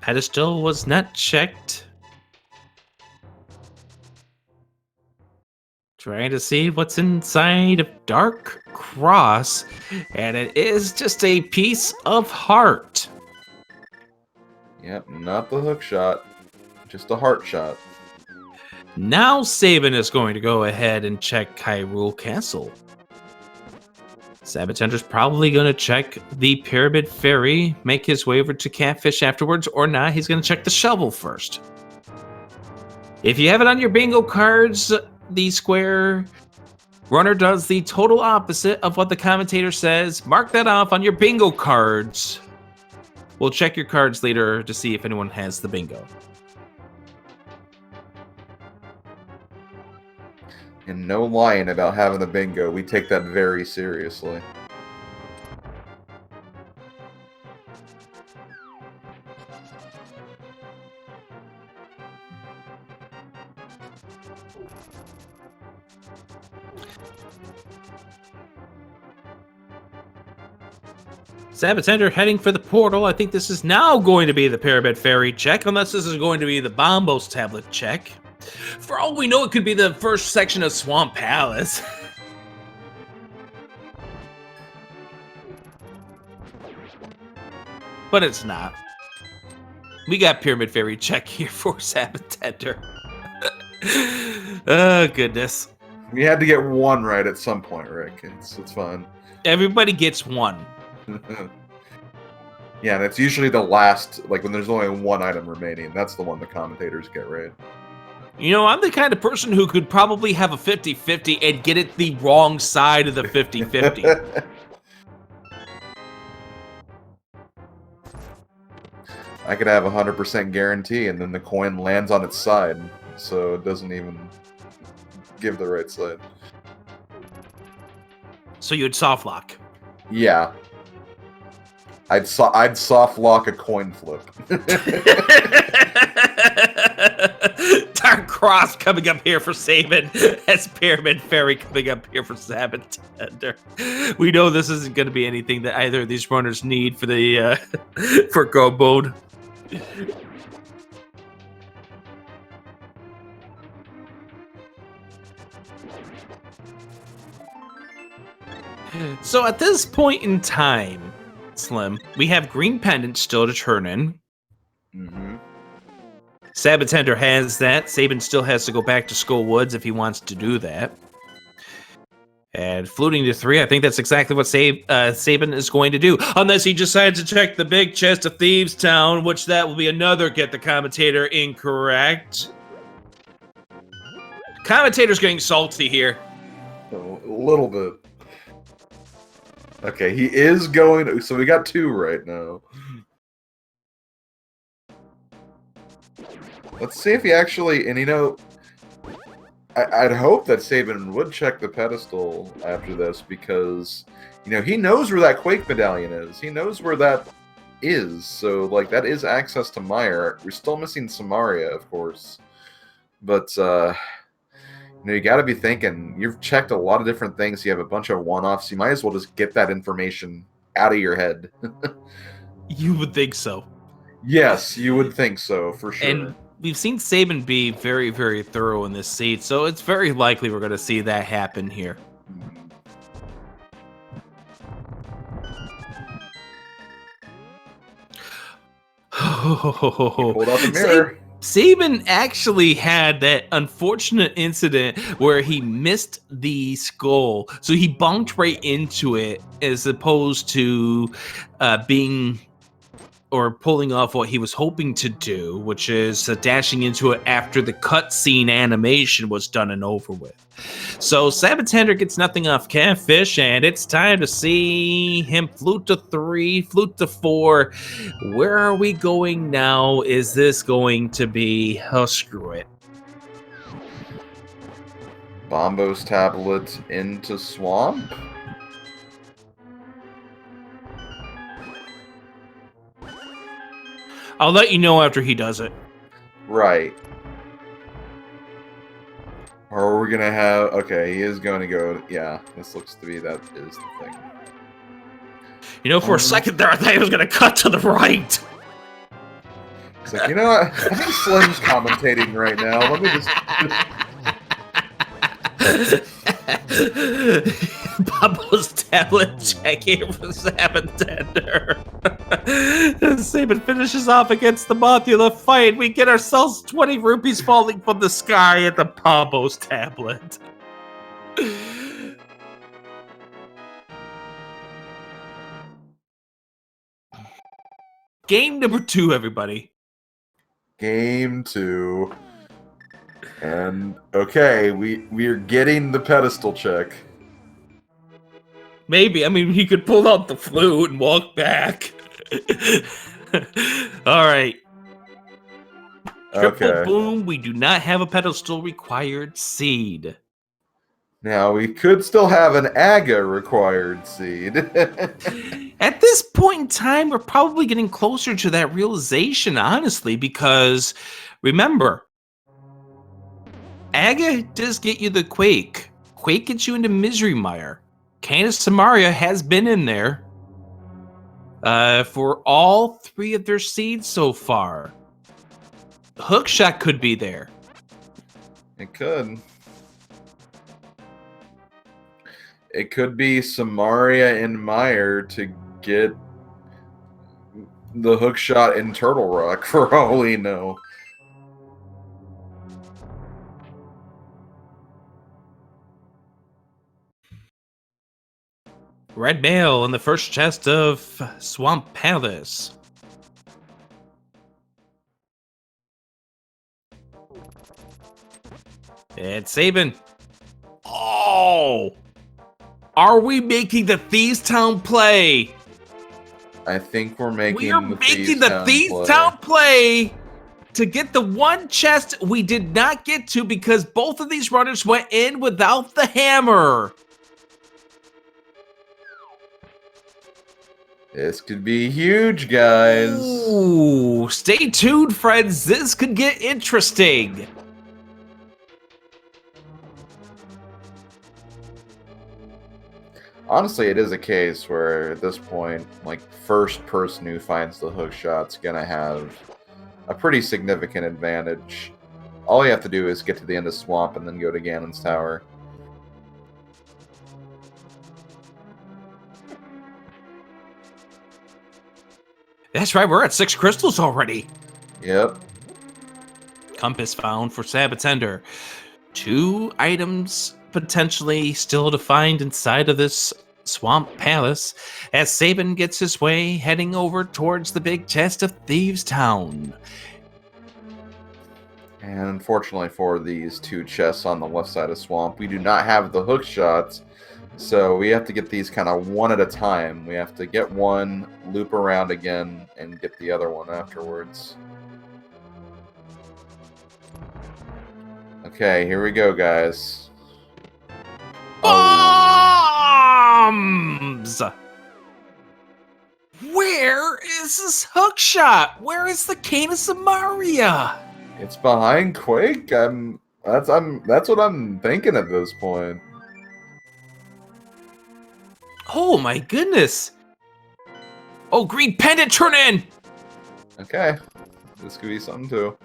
Pedestal was not checked. Trying to see what's inside of Dark Cross. And it is just a piece of heart. Yep, not the hook shot. Just a heart shot. Now SabIn is going to go ahead and check Hyrule Castle. Sab0tender's probably going to check the Pyramid Ferry, make his way over to Catfish afterwards, or not, he's going to check the shovel first. If you have it on your bingo cards, the square runner does the total opposite of what the commentator says. Mark that off on your bingo cards. We'll check your cards later to see if anyone has the bingo. And no lying about having the bingo. We take that very seriously. Sab0tender heading for the portal. I think this is now going to be the Pyramid Ferry check, unless this is going to be the Bombos tablet check. For all we know, it could be the first section of Swamp Palace. But it's not. We got Pyramid Ferry check here for Sab0tender. Oh, goodness. We had to get one right at some point, Rick. It's fine. Everybody gets one. Yeah, and it's usually the last, like when there's only one item remaining. That's the one the commentators get right. You know, I'm the kind of person who could probably have a 50-50 and get it the wrong side of the 50-50. I could have 100% guarantee, and then the coin lands on its side, so it doesn't even give the right side. So you'd soft lock. Yeah. I'd soft lock a coin flip. Dark Cross coming up here for SabIn, as Pyramid Ferry coming up here for Sab0tender. We know this isn't going to be anything that either of these runners need for the for go mode. So at this point in time, Slim, we have green pendants still to turn in. Mm-hmm. Sab0tender has that. SabIn still has to go back to Skull Woods if he wants to do that. And fluting to 3, I think that's exactly what SabIn is going to do. Unless he decides to check the big chest of Thieves Town, which that will be another get the commentator incorrect. Commentator's getting salty here. A little bit. Okay, he is going... So we got 2 right now. Let's see if he actually... And you know... I'd hope that SabIn would check the pedestal after this, because, you know, he knows where that Quake medallion is. He knows where that is. So, like, that is access to Mire. We're still missing Samaria, of course. But, you know, you gotta be thinking, you've checked a lot of different things. You have a bunch of one-offs. You might as well just get that information out of your head. You would think so. Yes, you would think so, for sure. And we've seen SabIn be very, very thorough in this seat, so it's very likely we're going to see that happen here. Hold up the mirror. SabIn actually had that unfortunate incident where he missed the skull, so he bunked right into it as opposed to being or pulling off what he was hoping to do, which is dashing into it after the cutscene animation was done and over with. So Sab0tender gets nothing off Catfish, and it's time to see him flute to 3, flute to 4. Where are we going now? Is this going to be... Oh, screw it. Bombos tablet into Swamp? I'll let you know after he does it. Right. Or are we gonna have... Okay, he is going to go... Yeah, this looks to be that is the thing. You know, for a second there, I thought he was going to cut to the right. It's like, you know what? I think Slim's commentating right now. Let me just... Pablo's tablet check here for Sab0tender. Sabin finishes off against the Mothula fight. We get ourselves 20 rupees falling from the sky at the Pombo's tablet. Game number 2, everybody. Game 2. And okay, we're getting the pedestal check. Maybe. I mean, he could pull out the flute and walk back. All right. Triple boom. We do not have a pedestal required seed. Now, we could still have an Aga required seed. At this point in time, we're probably getting closer to that realization, honestly, because remember, Aga does get you the Quake. Quake gets you into Misery Mire. Candace Samaria has been in there for all 3 of their seeds so far. Hookshot could be there. It could. It could be Samaria and Mire to get the Hookshot in Turtle Rock, for all we know. Red mail in the first chest of Swamp Palace. It's Sabin. Oh! Are we making the Thieves Town play? I think we're making the Thieves Town play to get the one chest we did not get to because both of these runners went in without the hammer. This could be huge, guys. Ooh, stay tuned, friends. This could get interesting. Honestly, it is a case where at this point, like, first person who finds the hookshot's gonna have a pretty significant advantage. All you have to do is get to the end of Swamp and then go to Ganon's Tower. That's right, we're at 6 crystals already. Yep. Compass found for sab0tender. 2 items potentially still to find inside of this Swamp Palace as Sabin gets his way heading over towards the big chest of Thieves Town. And unfortunately for these 2 chests on the left side of Swamp, we do not have the hook shots, so we have to get these kind of one at a time. We have to get one, loop around again, and get the other one afterwards. Okay, here we go, guys. Bombs! Where is this hookshot? Where is the Cane of Samaria? It's behind Quake. That's what I'm thinking at this point. Oh my goodness! Oh, green pendant, turn in! Okay, this could be something too.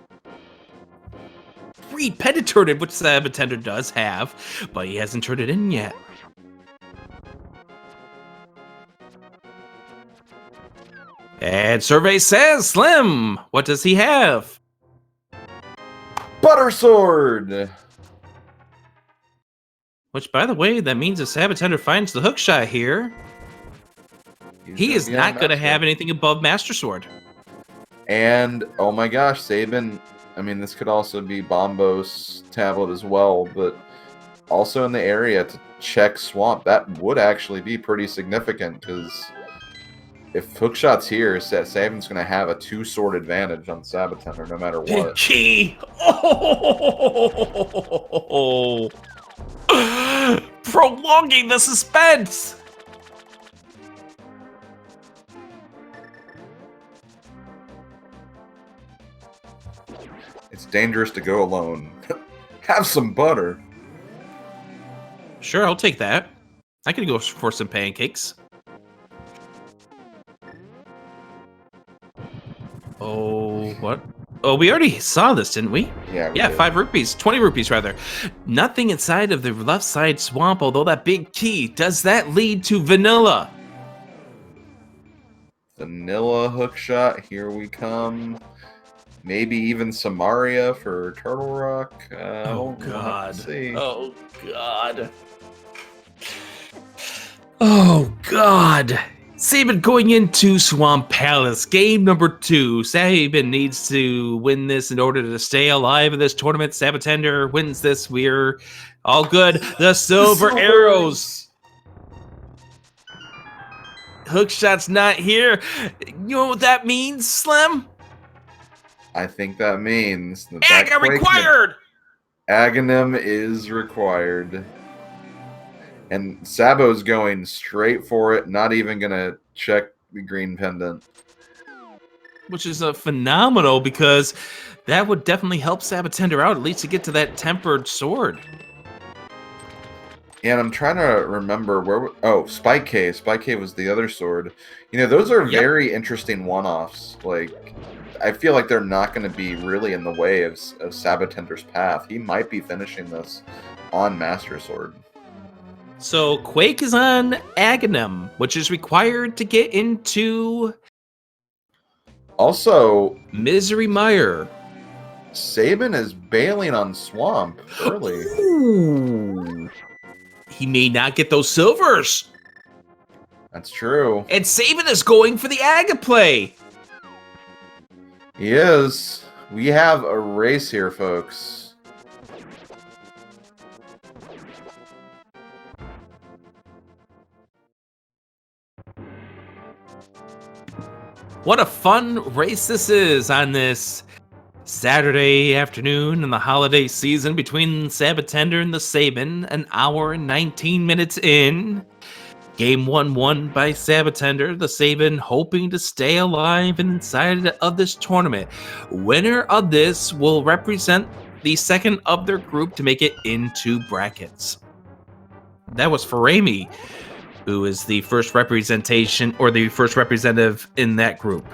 Green pendant turn in, which sab0tender does have, but he hasn't turned it in yet. And survey says, Slim, what does he have? Butter Sword! Which, by the way, that means if sab0tender finds the hookshot here, he is not going to have anything above Master Sword. And, oh my gosh, Sabin, I mean, this could also be Bombo's tablet as well, but also in the area to check Swamp, that would actually be pretty significant, because if Hookshot's here, Sabin's going to have a 2-sword advantage on sab0tender no matter what. Key! Oh! Prolonging the suspense! It's dangerous to go alone. Have some butter. Sure, I'll take that. I could go for some pancakes. Oh, what? Oh, we already saw this, didn't we? Yeah, Yeah, did. 5 rupees. 20 rupees, rather. Nothing inside of the left side swamp, although that big key. Does that lead to vanilla? Vanilla Hookshot, here we come. Maybe even Samaria for Turtle Rock. Oh We'll have to see. Oh god. Oh god. Sabin going into Swamp Palace, game number 2. Sabin needs to win this in order to stay alive in this tournament. sab0tender wins this. We're all good. The silver arrows. Hookshot's not here. You know what that means, Slim? I think that means that Aga required! Agahnim is required. And Sabo's going straight for it, not even going to check the green pendant. Which is phenomenal, because that would definitely help sab0tender out, at least to get to that tempered sword. And I'm trying to remember where... Oh, Spike Cave. Spike Cave was the other sword. You know, those are very interesting one-offs. Like, I feel like they're not going to be really in the way of sab0tender's path. He might be finishing this on Master Sword. So Quake is on Agahnim, which is required to get into... Also... Misery Mire. Sabin is bailing on Swamp early. Ooh. He may not get those silvers. That's true. And Sabin is going for the Aga play. He is. We have a race here, folks. What a fun race this is on this Saturday afternoon in the holiday season between sab0tender and TheSabin. An hour and 19 minutes in. Game 1 won by sab0tender. TheSabin hoping to stay alive and inside of this tournament. Winner of this will represent the second of their group to make it into brackets. That was Farami, who is the first representation, or the first representative in that group.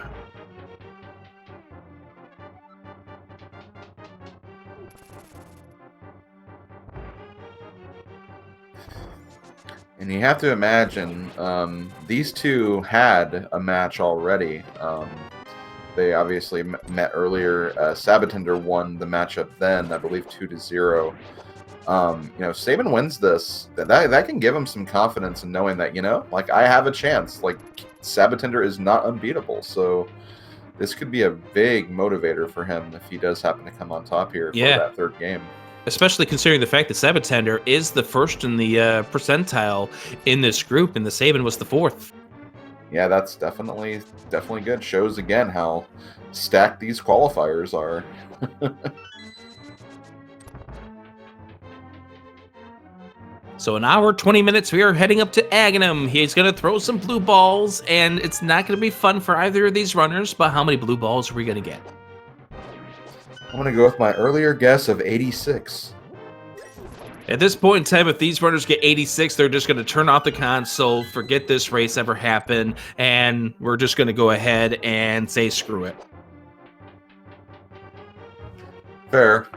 And you have to imagine, these two had a match already. They obviously met earlier. sab0tender won the matchup then, I believe 2-0. You know, Sabin wins this. That can give him some confidence in knowing that, you know, like, I have a chance. Like, sab0tender is not unbeatable, so this could be a big motivator for him if he does happen to come on top here for that third game. Especially considering the fact that sab0tender is the first in the percentile in this group, and TheSabin was the fourth. Yeah, that's definitely good. Shows again how stacked these qualifiers are. So an hour, 20 minutes, we are heading up to Agahnim. He's going to throw some blue balls, and it's not going to be fun for either of these runners, but how many blue balls are we going to get? I'm going to go with my earlier guess of 86. At this point in time, if these runners get 86, they're just going to turn off the console, forget this race ever happened, and we're just going to go ahead and say screw it. Fair.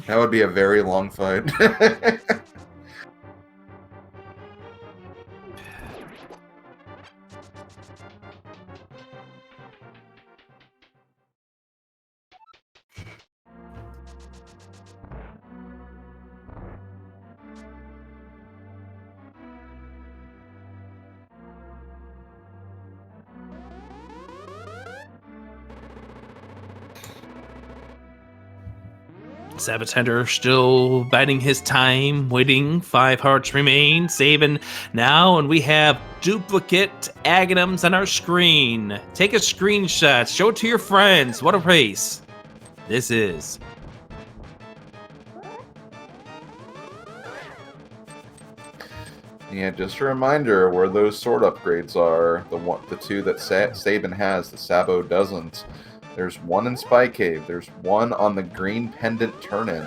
That would be a very long fight. sab0tender still biding his time, waiting. 5 hearts remain. Sabin now, and we have duplicate Aghanims on our screen. Take a screenshot. Show it to your friends. What a race this is. Yeah, just a reminder where those sword upgrades are. The two that Sabin has, the Sabo doesn't. There's one in Spike Cave. There's one on the green pendant turn-in.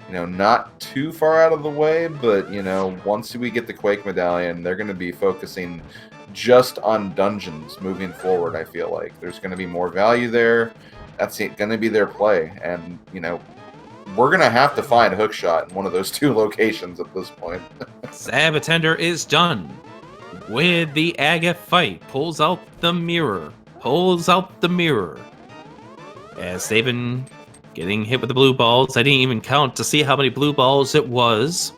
You know, not too far out of the way, but, you know, once we get the Quake Medallion, they're going to be focusing just on dungeons moving forward, I feel like. There's going to be more value there. That's going to be their play. And, you know, we're going to have to find Hookshot in one of those two locations at this point. sab0tender is done. with the Aga fight. Pulls out the mirror. Pulls out the mirror. As Sab0tender getting hit with the blue balls. I didn't even count to see how many blue balls it was.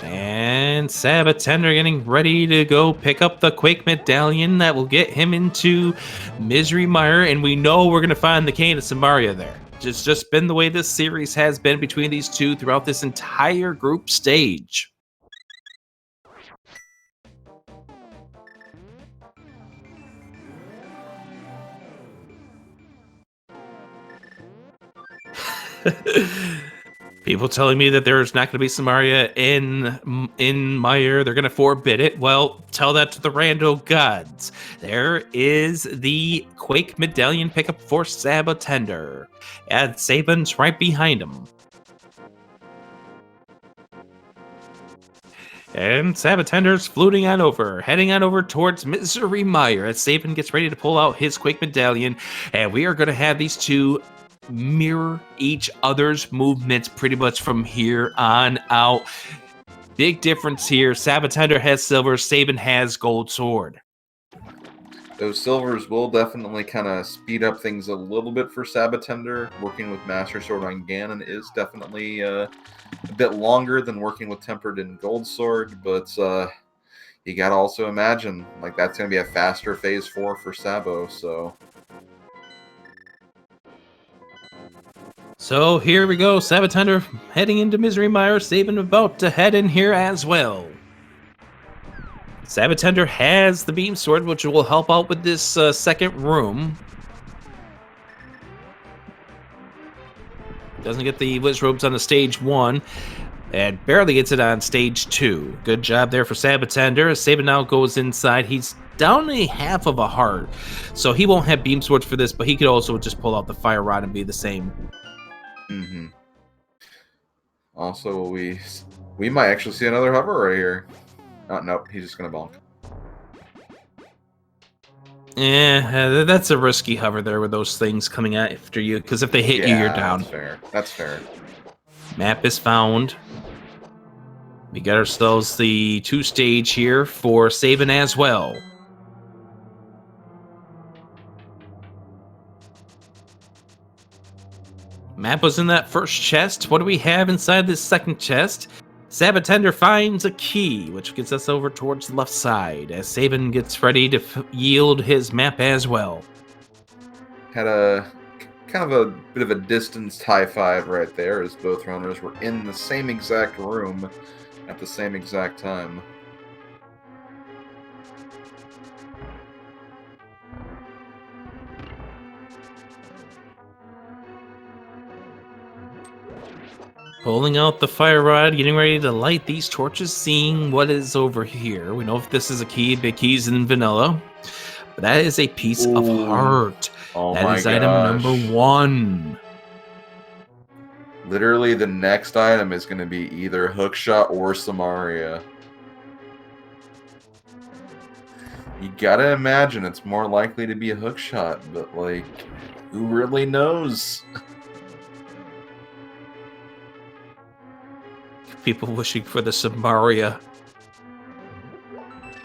And sab0tender getting ready to go pick up the Quake Medallion that will get him into Misery Mire. And we know we're going to find the Cane of Samaria there. It's just been the way this series has been between these two throughout this entire group stage. People telling me that there's not going to be Samaria in Mire. They're going to forbid it. Well, tell that to the rando gods. There is the Quake Medallion pickup for sab0tender. And SabIn's right behind him. And sab0tender's fluting on over, heading on over towards Misery Mire as SabIn gets ready to pull out his Quake Medallion. And we are going to have these two mirror each other's movements pretty much from here on out. Big difference here. sab0tender has silver, SabIn has gold sword. Those silvers will definitely kind of speed up things a little bit for sab0tender. Working with Master Sword on Ganon is definitely a bit longer than working with Tempered and Gold Sword, but you gotta also imagine like that's gonna be a faster phase 4 for Sabo, So here we go, sab0tender heading into Misery Mire, SabIn about to head in here as well. sab0tender has the beam sword, which will help out with this second room. Doesn't get the Wiz Robes on the stage 1, and barely gets it on stage 2. Good job there for sab0tender. As SabIn now goes inside, he's down a half of a heart, so he won't have beam swords for this, but he could also just pull out the fire rod and be the same. Also, we might actually see another hover right here. Oh, nope, he's just gonna bonk. Yeah, that's a risky hover there with those things coming after you, because if they hit you, you're down. That's fair. That's fair. Map is found. We got ourselves the 2 stage here for SabIn as well. Map was in that first chest. What do we have inside this second chest? sab0tender finds a key, which gets us over towards the left side, as SabIn gets ready to yield his map as well. Had a kind of a bit of a distanced high five right there, as both runners were in the same exact room at the same exact time. Pulling out the fire rod, getting ready to light these torches, seeing what is over here. We know if this is a key, big keys in vanilla. But that is a piece of heart. Oh that my is item number 1. Literally, the next item is going to be either Hookshot or Samaria. You gotta imagine it's more likely to be a Hookshot, but like, who really knows? People wishing for the Samaria.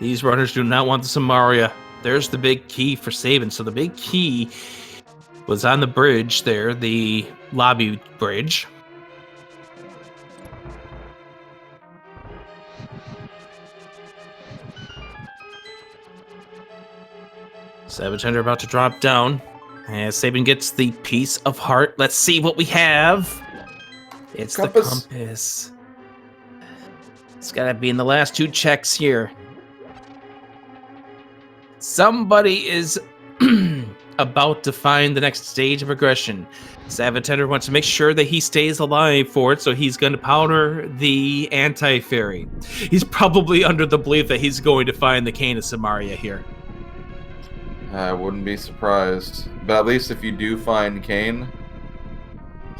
These runners do not want the Samaria. There's the big key for SabIn. So the big key was on the bridge there, the lobby bridge. sab0tender about to drop down. As SabIn gets the piece of heart. Let's see what we have. It's Compass. the compass. It's gotta be in the last 2 checks here. Somebody is about to find the next stage of progression. sab0tender wants to make sure that he stays alive for it, so he's going to powder the anti-fairy. He's probably under the belief that he's going to find the Cane of Samaria here. I wouldn't be surprised. But at least if you do find Kane...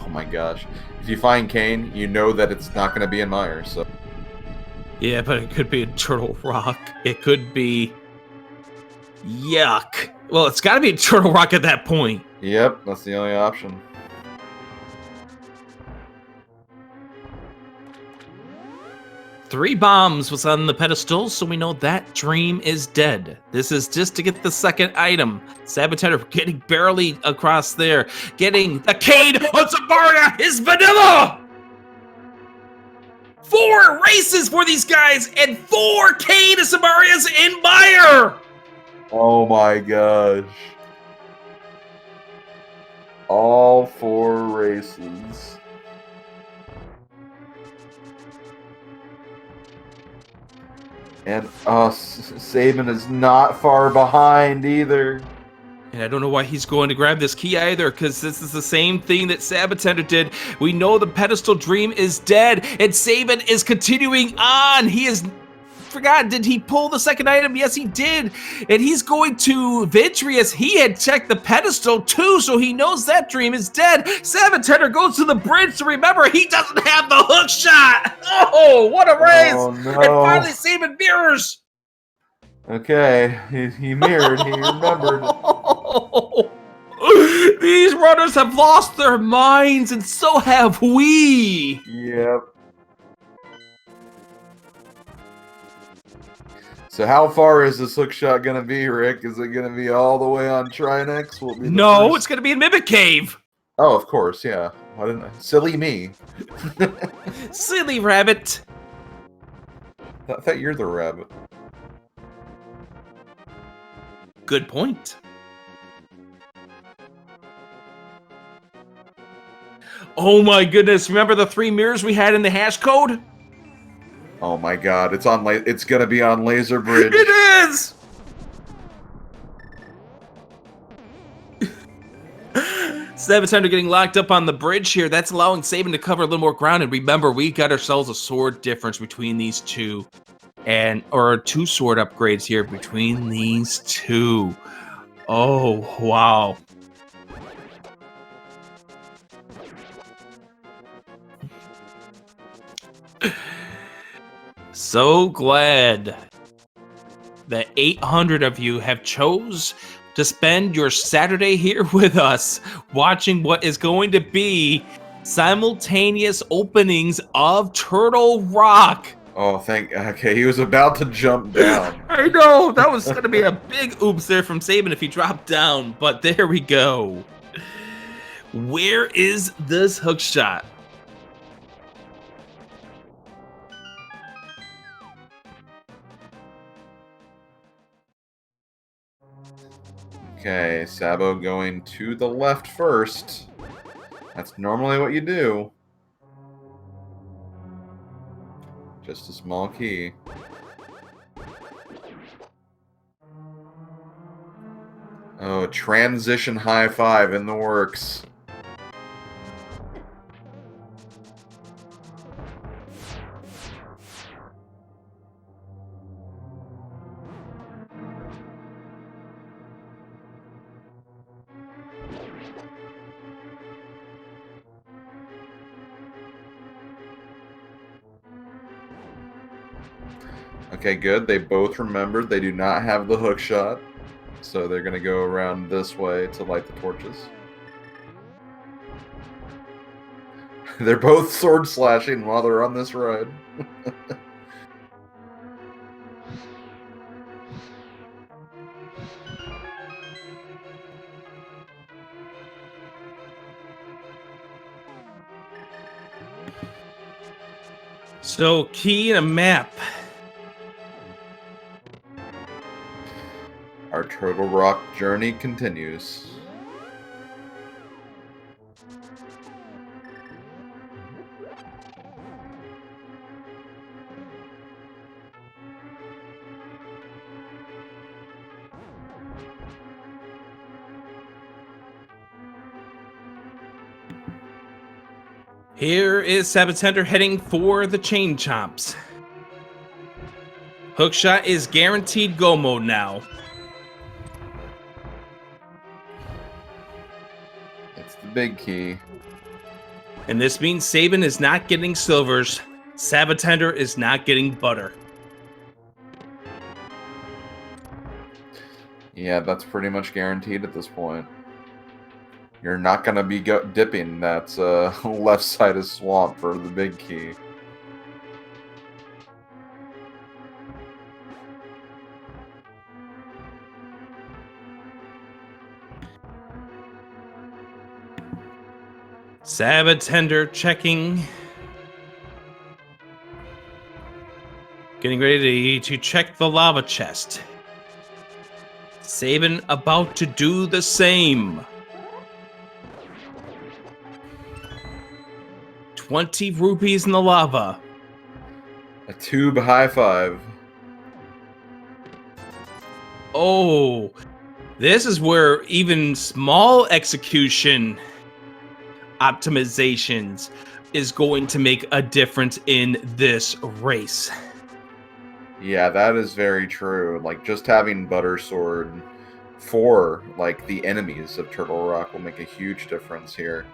Oh my gosh. If you find Kane, you know that it's not going to be in Mire, so... Yeah, but it could be a Turtle Rock. It could be... Yuck. Well, it's got to be a Turtle Rock at that point. Yep, that's the only option. 3 bombs was on the pedestal, so we know that dream is dead. This is just to get the second item. Sab0tender getting barely across there. Getting a Cade on Sabaria is vanilla! 4 races for these guys, and 4 Cade Sabarias in mire! Oh my gosh. All 4 races. And Sabin is not far behind either. And I don't know why he's going to grab this key either, because this is the same thing that Sab0tender did. We know the pedestal dream is dead, and Sabin is continuing on. He is... Forgot, did he pull the second item? Yes, he did. And he's going to Vitreous. He had checked the pedestal too, so he knows that dream is dead. Sab0tender goes to the bridge to remember he doesn't have the hook shot. Oh, what a race! Oh, no. And finally, Sabin mirrors. Okay, he mirrored, he remembered. These runners have lost their minds, and so have we. Yep. So how far is this hookshot gonna be, Rick? Is it gonna be all the way on Trinex? Will it be No, first? it's gonna be in Mimic Cave. Oh, of course, yeah. Why didn't I? Silly me. Silly rabbit. I thought you're the rabbit. Good point. Oh my goodness, remember the 3 mirrors we had in the hash code? Oh my god, it's on. It's gonna be on Laser Bridge. It is! Sab0tender getting locked up on the bridge here. That's allowing Sabin to cover a little more ground. And remember, we got ourselves a sword difference between these two. Or 2 sword upgrades here between these 2. Oh, wow. So glad that 800 of you have chose to spend your Saturday here with us, watching what is going to be simultaneous openings of Turtle Rock. Oh, okay, he was about to jump down. I know, that was going to be a big oops there from Sabin if he dropped down, but there we go. Where is this hookshot? Okay, Sabo going to the left first. That's normally what you do. Just a small key. Oh, transition high 5 in the works. Okay, good. They both remembered they do not have the hook shot, so they're going to go around this way to light the torches. They're both sword slashing while they're on this ride. So, key and a map. Our Turtle Rock journey continues. Here is Sab0tender heading for the chain chomps. Hookshot is guaranteed go mode now. It's the big key. And this means Sabin is not getting silvers. Sab0tender is not getting butter. Yeah, that's pretty much guaranteed at this point. You're not going to be dipping that left side of swamp for the big key. sab0tender checking. Getting ready to check the lava chest. Sabin about to do the same. 20 rupees in the lava. A tube high five. Oh, this is where even small execution optimizations is going to make a difference in this race. Yeah, that is very true. Like, just having Butter Sword for, like, the enemies of Turtle Rock will make a huge difference here.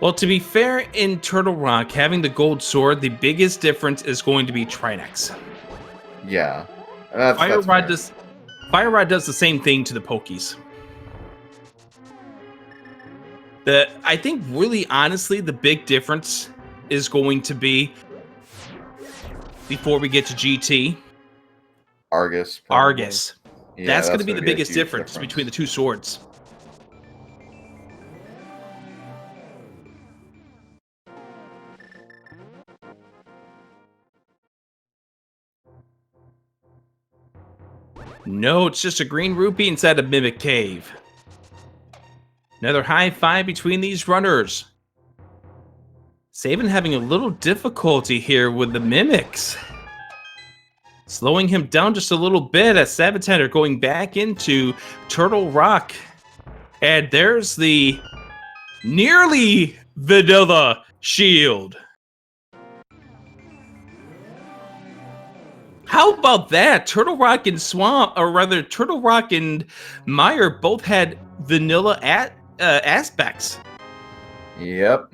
Well, to be fair, in Turtle Rock, having the gold sword, the biggest difference is going to be Trinex. Yeah. That's Fire Rod fair. does the same thing to the Pokies. I think really honestly the big difference is going to be before we get to GT. Argus. Probably. Argus. Yeah, That's going to be gonna the a biggest huge difference between the two swords. No, it's just a green rupee inside a Mimic Cave. Another high five between these runners. Sabin having a little difficulty here with the Mimics. Slowing him down just a little bit as sab0tender going back into Turtle Rock. And there's the nearly vanilla shield. How about that? Turtle Rock and Turtle Rock and Mire both had vanilla aspects. Yep.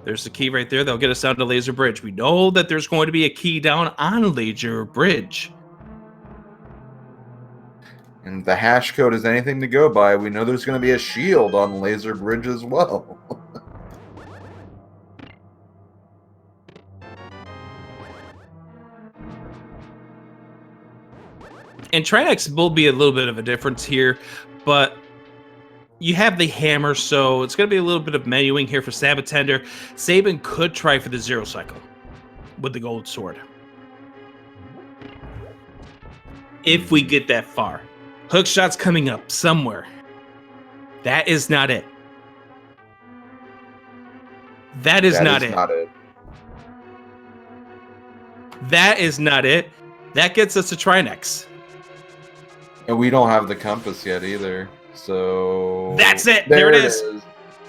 There's the key right there. That'll get us down to Laser Bridge. We know that there's going to be a key down on Laser Bridge. And the hash code is anything to go by. We know there's going to be a shield on Laser Bridge as well. And Trinex will be a little bit of a difference here, but you have the hammer, so it's going to be a little bit of menuing here for sab0tender. Sabin could try for the zero cycle with the gold sword. If we get that far. Hookshot's coming up somewhere. That is not it. That is not it. That is not it. That gets us to Trinex. And we don't have the compass yet either. So that's it. There it is.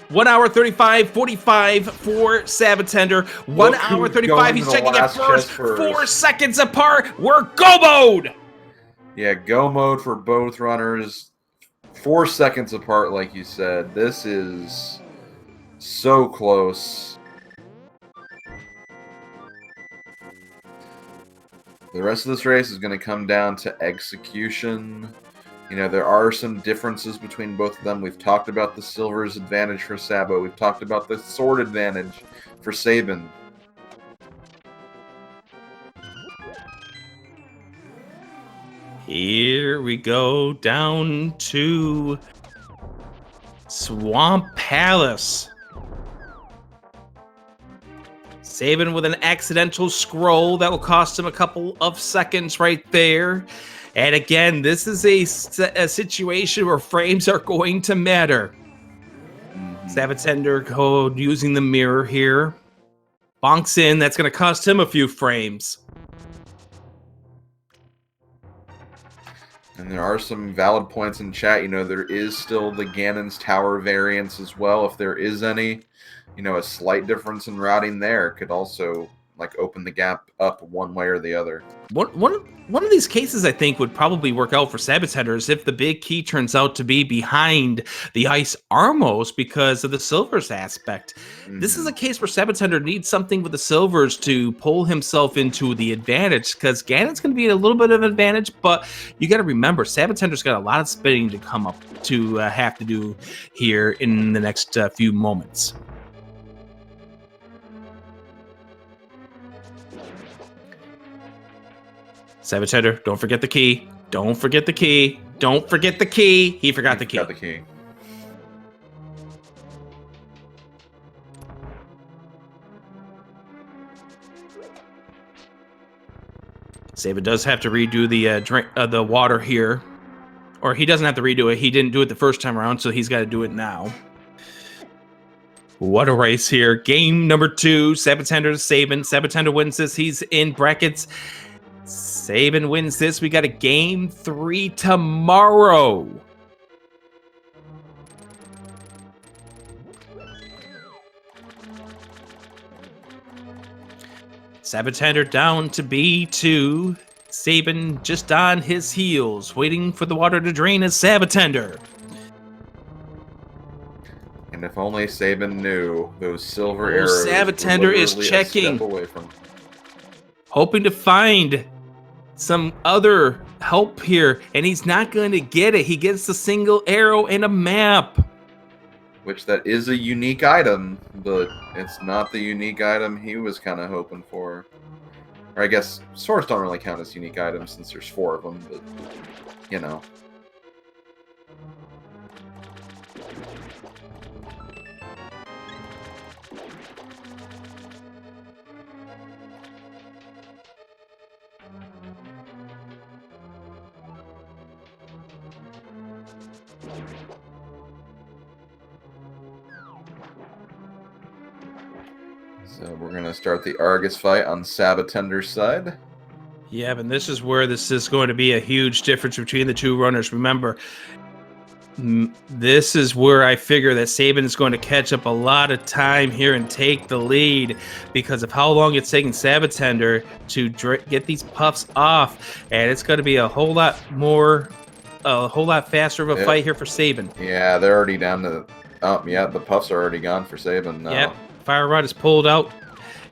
1 hour 45 for sab0tender. 1 hour 35. He's checking it first. 4 seconds apart. We're go mode. Yeah, go mode for both runners. 4 seconds apart, like you said. This is so close. The rest of this race is going to come down to execution. You know, there are some differences between both of them. We've talked about the silver's advantage for Sabo. We've talked about the sword advantage for Sabin. Here we go down to Swamp Palace. Sabin with an accidental scroll that will cost him a couple of seconds right there. And again, this is a situation where frames are going to matter. sab0tender code using the mirror here. Bonks in, that's going to cost him a few frames. And there are some valid points in chat. You know, there is still the Ganon's Tower variance as well, if there is any. You know, a slight difference in routing there could also, like, open the gap up one way or the other. One of these cases I think would probably work out for sab0tender is if the big key turns out to be behind the ice Armos because of the silvers aspect. This is a case where sab0tender needs something with the silvers to pull himself into the advantage, because Ganon's going to be a little bit of an advantage, but you got to remember, sab0tender's got a lot of spinning to come up to have to do here in the next few moments. sab0tender, don't forget the key. Don't forget the key. Don't forget the key. He forgot the key. Got the key. Sab0 does have to redo the water here. Or he doesn't have to redo it. He didn't do it the first time around, so he's got to do it now. What a race here. Game number 2, sab0tender to Sab0. sab0tender wins this. He's in brackets. Sab0 wins this. We got a game 3 tomorrow. sab0tender down to B2. Sab0 just on his heels, waiting for the water to drain as sab0tender. And if only Sab0 knew those silver arrows. sab0tender is checking, away from... hoping to find some other help here, and he's not going to get it. He gets the single arrow and a map. Which that is a unique item, but it's not the unique item he was kind of hoping for. Or I guess swords don't really count as unique items since there's 4 of them, but, you know. So we're going to start the Argus fight on sab0tender's side. Yeah, but this is where this is going to be a huge difference between the two runners. Remember, this is where I figure that Sab0 is going to catch up a lot of time here and take the lead because of how long it's taking sab0tender to get these puffs off. And it's going to be a whole lot faster of a fight here for Sab0. Yeah, they're already down to... Oh, yeah, the puffs are already gone for Sab0 now. Yep. Fire Rod is pulled out,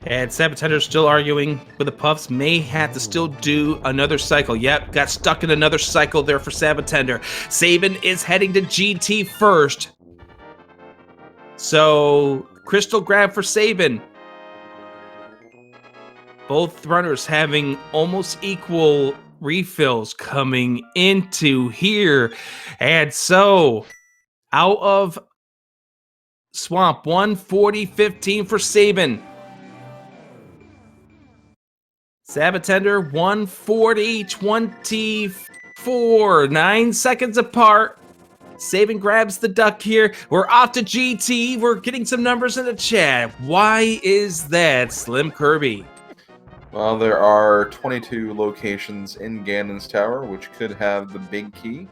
and sab0tender is still arguing with the puffs. May have to still do another cycle. Yep, got stuck in another cycle there for sab0tender. Sab0 is heading to GT first. So, crystal grab for Sab0. Both runners having almost equal refills coming into here. And so, out of Swamp, 140-15 for Sab0. sab0tender, 140-24. 9 seconds apart. Sab0 grabs the duck here. We're off to GT. We're getting some numbers in the chat. Why is that, Slim Kirby? Well, there are 22 locations in Ganon's Tower, which could have the big key.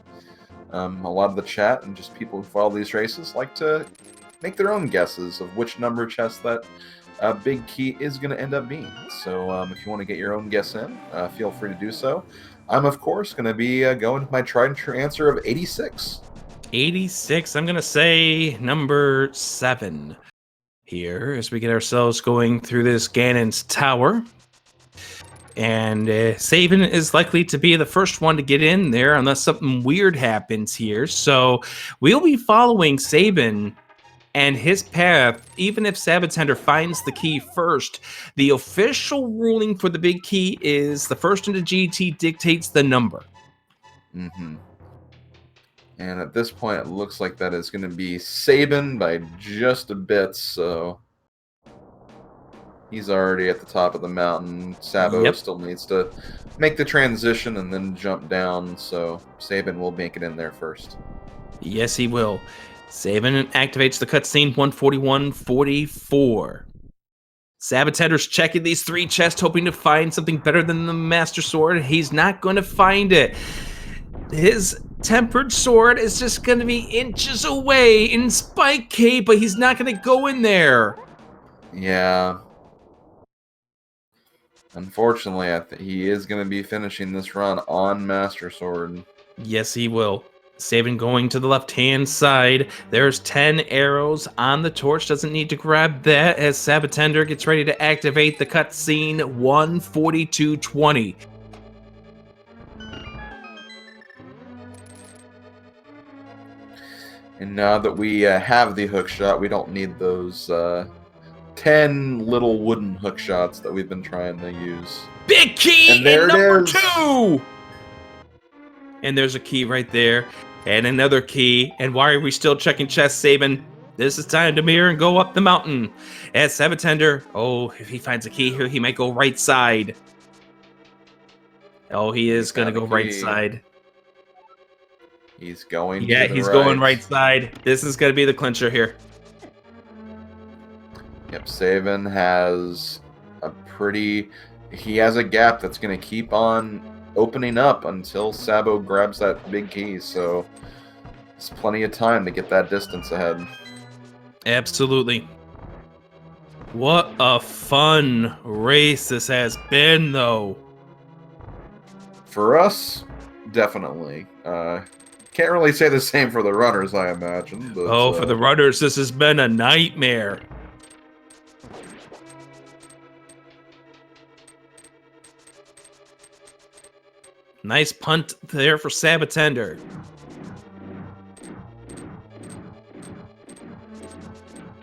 A lot of the chat and just people who follow these races like to make their own guesses of which number chest that big key is going to end up being. So if you want to get your own guess in, feel free to do so. I'm, of course, going to be going with my tried and true answer of 86. 86. I'm going to say number 7 here as we get ourselves going through this Ganon's Tower. And Sab0 is likely to be the first one to get in there unless something weird happens here. So we'll be following Sab0 and his path, even if sab0tender finds the key first. The official ruling for the big key is the first into GT dictates the number. Mm-hmm. And at this point, it looks like that is going to be Sab0 by just a bit, so he's already at the top of the mountain. Sabo still needs to make the transition and then jump down, so Sab0 will make it in there first. Yes, he will. Sab0 activates the cutscene 141-44. sab0tender's checking these 3 chests, hoping to find something better than the Master Sword. He's not going to find it. His tempered sword is just going to be inches away in Spike Cape, but he's not going to go in there. Yeah. Unfortunately, he is going to be finishing this run on Master Sword. Yes, he will. Sab0 going to the left-hand side. There's 10 arrows on the torch. Doesn't need to grab that as sab0tender gets ready to activate the cutscene 142-20. And now that we have the hookshot, we don't need those 10 little wooden hookshots that we've been trying to use. Big key and there in number it is. 2! And there's a key right there. And another key. And why are we still checking chests, Sabin? This is time to mirror and go up the mountain. As sab0tender, oh, if he finds a key here, he might go right side. Oh, he is going to go right side. He's going Yeah, to the he's right. going right side. This is going to be the clincher here. Yep, Sabin has a pretty... He has a gap that's going to keep on opening up until Sabo grabs that big key, so there's plenty of time to get that distance ahead. Absolutely. What a fun race this has been, though. For us, definitely. Can't really say the same for the runners, I imagine. But, oh, for the runners, this has been a nightmare. Nice punt there for sab0tender.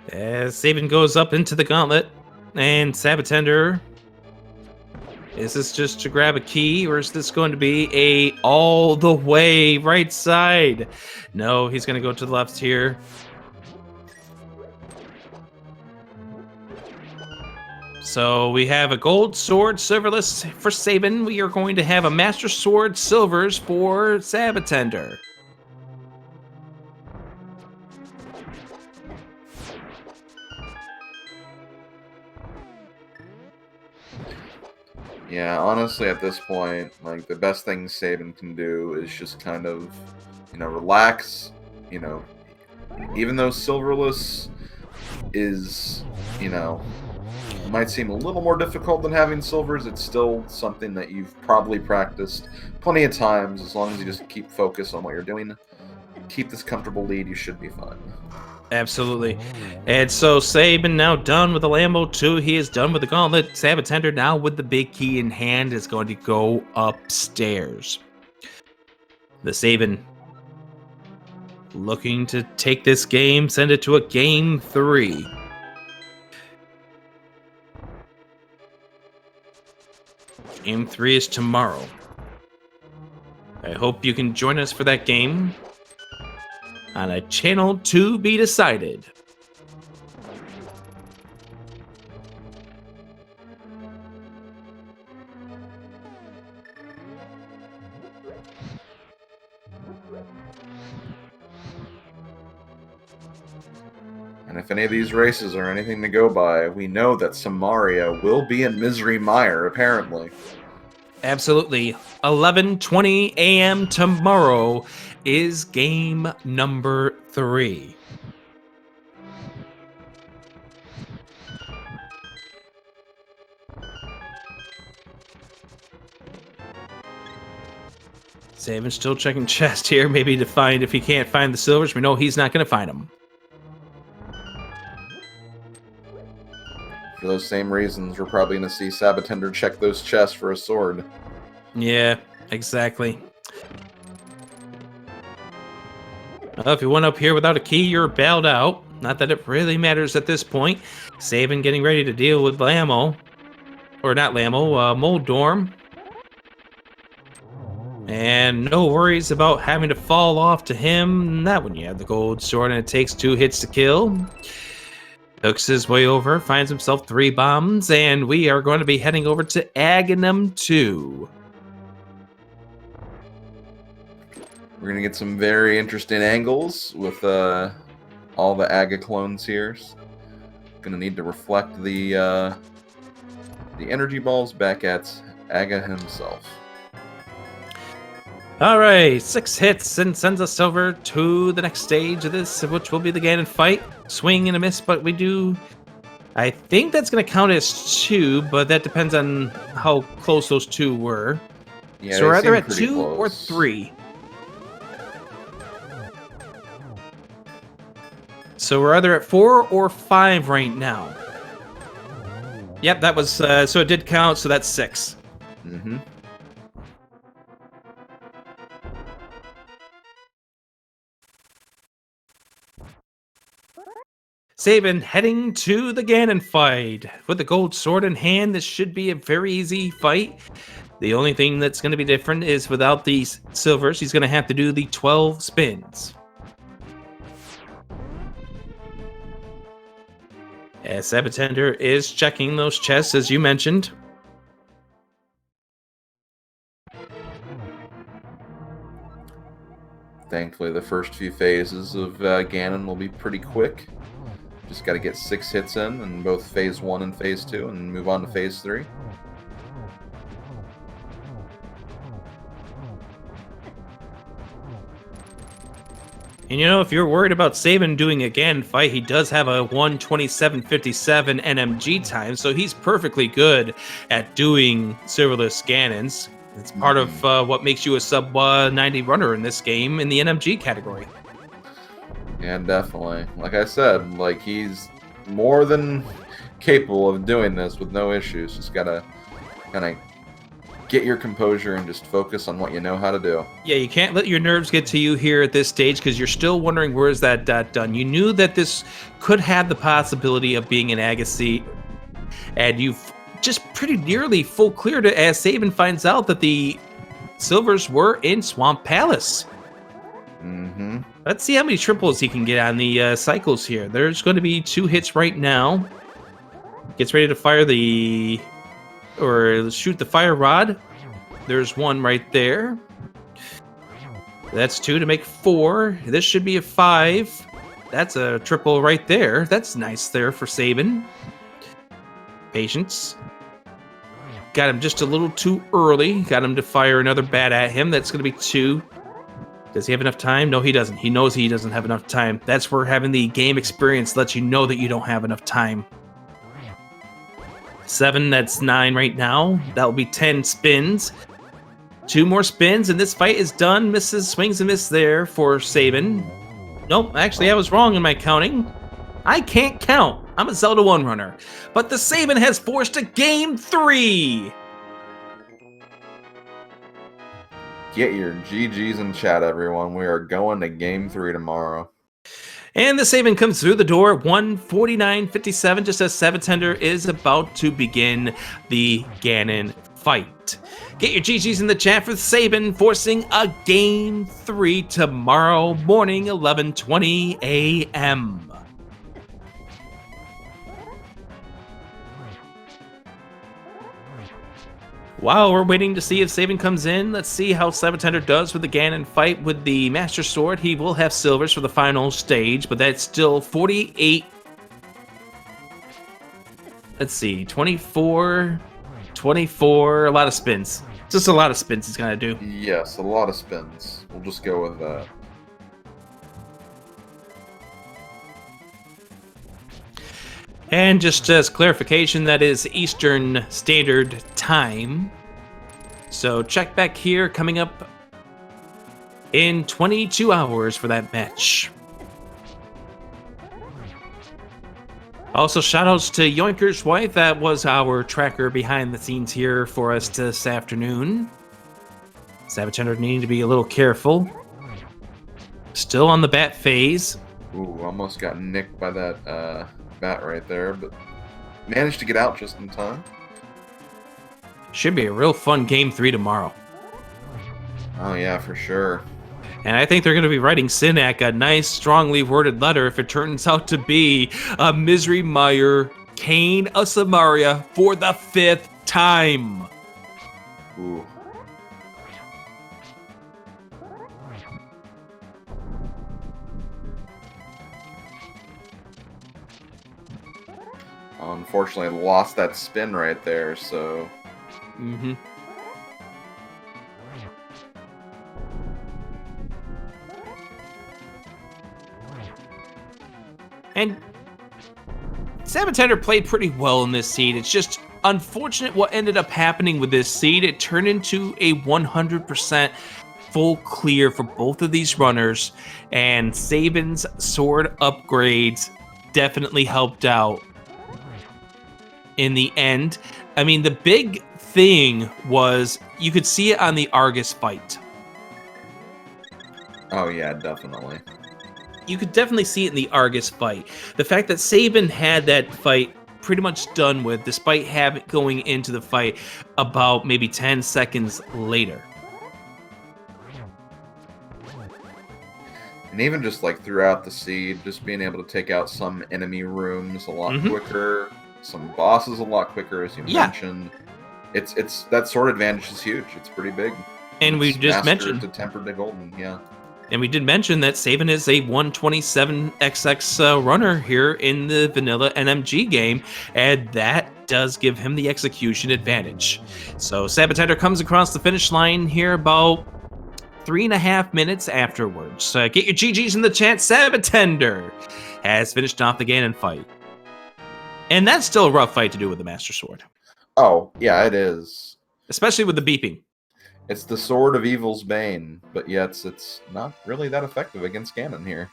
As Sabin goes up into the gauntlet, and sab0tender, is this just to grab a key, or is this going to be a all the way right side? No, he's going to go to the left here. So we have a gold sword, silverless for Sabin. We are going to have a master sword, silvers for sab0tender. yeah, honestly, at this point, like, the best thing Sabin can do is just kind of, relax. Even though silverless is, might seem a little more difficult than having silvers, it's still something that you've probably practiced plenty of times. As long as you just keep focus on what you're doing, keep this comfortable lead, you should be fine. Absolutely. And so Sabin now done with the Lambo 2. He is done with the gauntlet. sab0tender now with the big key in hand is going to go upstairs. TheSabin looking to take this game, send it to a game 3. Game 3 is tomorrow. I hope you can join us for that game on a channel to be decided. And if any of these races are anything to go by, we know that Samaria will be in Misery Mire, apparently. Absolutely. 11:20 a.m. tomorrow is game number 3. Sabin's still checking chest here, maybe to find if he can't find the silvers. We know he's not going to find them. For those same reasons, we're probably going to see sab0tender check those chests for a sword. Yeah, exactly. Well, if you went up here without a key, you're bailed out. Not that it really matters at this point. Sabin getting ready to deal with Lammo. Or not Lammo, Mold Dorm. And no worries about having to fall off to him. Not when you have the gold sword and it takes 2 hits to kill. Hooks his way over, finds himself 3 bombs, and we are going to be heading over to Agahnim 2. We're going to get some very interesting angles with all the Aga clones here. Going to need to reflect the energy balls back at Aga himself. Alright, 6 hits and sends us over to the next stage of this, which will be the Ganon fight. Swing and a miss, but we do... I think that's going to count as 2, but that depends on how close those 2 were. Yeah, so we're either at pretty 2 close. or 3. So we're either at 4 or 5 right now. Yep, that was... so it did count, so that's 6. Mm-hmm. Sabin heading to the Ganon fight. With the gold sword in hand, this should be a very easy fight. The only thing that's going to be different is without these silvers, he's going to have to do the 12 spins. As sab0tender is checking those chests, as you mentioned. Thankfully, the first few phases of Ganon will be pretty quick. Just got to get 6 hits in both phase 1 and phase 2 and move on to phase 3. And you know, if you're worried about Sabin doing a Ganon fight, he does have a 1:27:57 NMG time, so he's perfectly good at doing silverless Ganons. It's part of what makes you a sub 90 runner in this game in the NMG category. Yeah, definitely. Like I said, like he's more than capable of doing this with no issues. Just gotta kind of get your composure and just focus on what you know how to do. Yeah, you can't let your nerves get to you here at this stage because you're still wondering where is that dot done. You knew that this could have the possibility of being an Agassi, and you've just pretty nearly full cleared it as Sabin finds out that the silvers were in Swamp Palace. Let's see how many triples he can get on the cycles here. There's going to be 2 hits right now. Gets ready to fire shoot the fire rod. There's 1 right there. That's 2 to make 4. This should be a 5. That's a triple right there. That's nice there for Sabin. Patience. Got him just a little too early. Got him to fire another bat at him. That's going to be 2. Does he have enough time? No, he doesn't. He knows he doesn't have enough time. That's where having the game experience lets you know that you don't have enough time. 7, that's 9 right now. That'll be 10 spins. 2 more spins, and this fight is done. Swings and miss there for Sabin. Nope, actually, I was wrong in my counting. I can't count. I'm a Zelda 1 runner. But the Sabin has forced a Game 3! Get your GGs in chat, everyone. We are going to Game 3 tomorrow. And the Sabin comes through the door at 1:49:57, just as sab0tender is about to begin the Ganon fight. Get your GGs in the chat for Sabin forcing a Game 3 tomorrow morning, 11:20 a.m. While we're waiting to see if Sabin comes in, let's see how sab0tender does with the Ganon fight with the Master Sword. He will have silvers for the final stage, but that's still 48. Let's see, 24, a lot of spins. Just a lot of spins he's gonna do. Yes, a lot of spins. We'll just go with that. And just as clarification, that is Eastern Standard Time. So check back here, coming up in 22 hours for that match. Also, shoutouts to Yoinker's wife. That was our tracker behind the scenes here for us this afternoon. sab0tender needing to be a little careful. Still on the bat phase. Ooh, almost got nicked by that bat right there, but managed to get out just in time. Should be a real fun Game 3 tomorrow. Oh yeah, for sure. And I think they're going to be writing Sinak a nice, strongly worded letter if it turns out to be a Misery Mire Kane of Samaria for the 5th time. Ooh. Unfortunately, lost that spin right there, so... And sab0tender played pretty well in this seed. It's just unfortunate what ended up happening with this seed. It turned into a 100% full clear for both of these runners, and Sabin's sword upgrades definitely helped out in the end. I mean, the big thing was you could see it on the Argus fight. Oh yeah, definitely. You could definitely see it in the Argus fight. The fact that Sabin had that fight pretty much done with, despite going into the fight about maybe 10 seconds later. And even just like throughout the seed, just being able to take out some enemy rooms a lot quicker, some bosses a lot quicker, as you mentioned. It's that sword advantage is huge. It's pretty big. And we just Master mentioned to tempered to golden, And we did mention that SabIn is a 127XX runner here in the vanilla NMG game, and that does give him the execution advantage. So sab0tender comes across the finish line here about 3.5 minutes afterwards. Get your GGs in the chat. sab0tender has finished off the Ganon fight. And that's still a rough fight to do with the Master Sword. Oh, yeah, it is. Especially with the beeping. It's the sword of evil's bane, but yet it's not really that effective against Ganon here.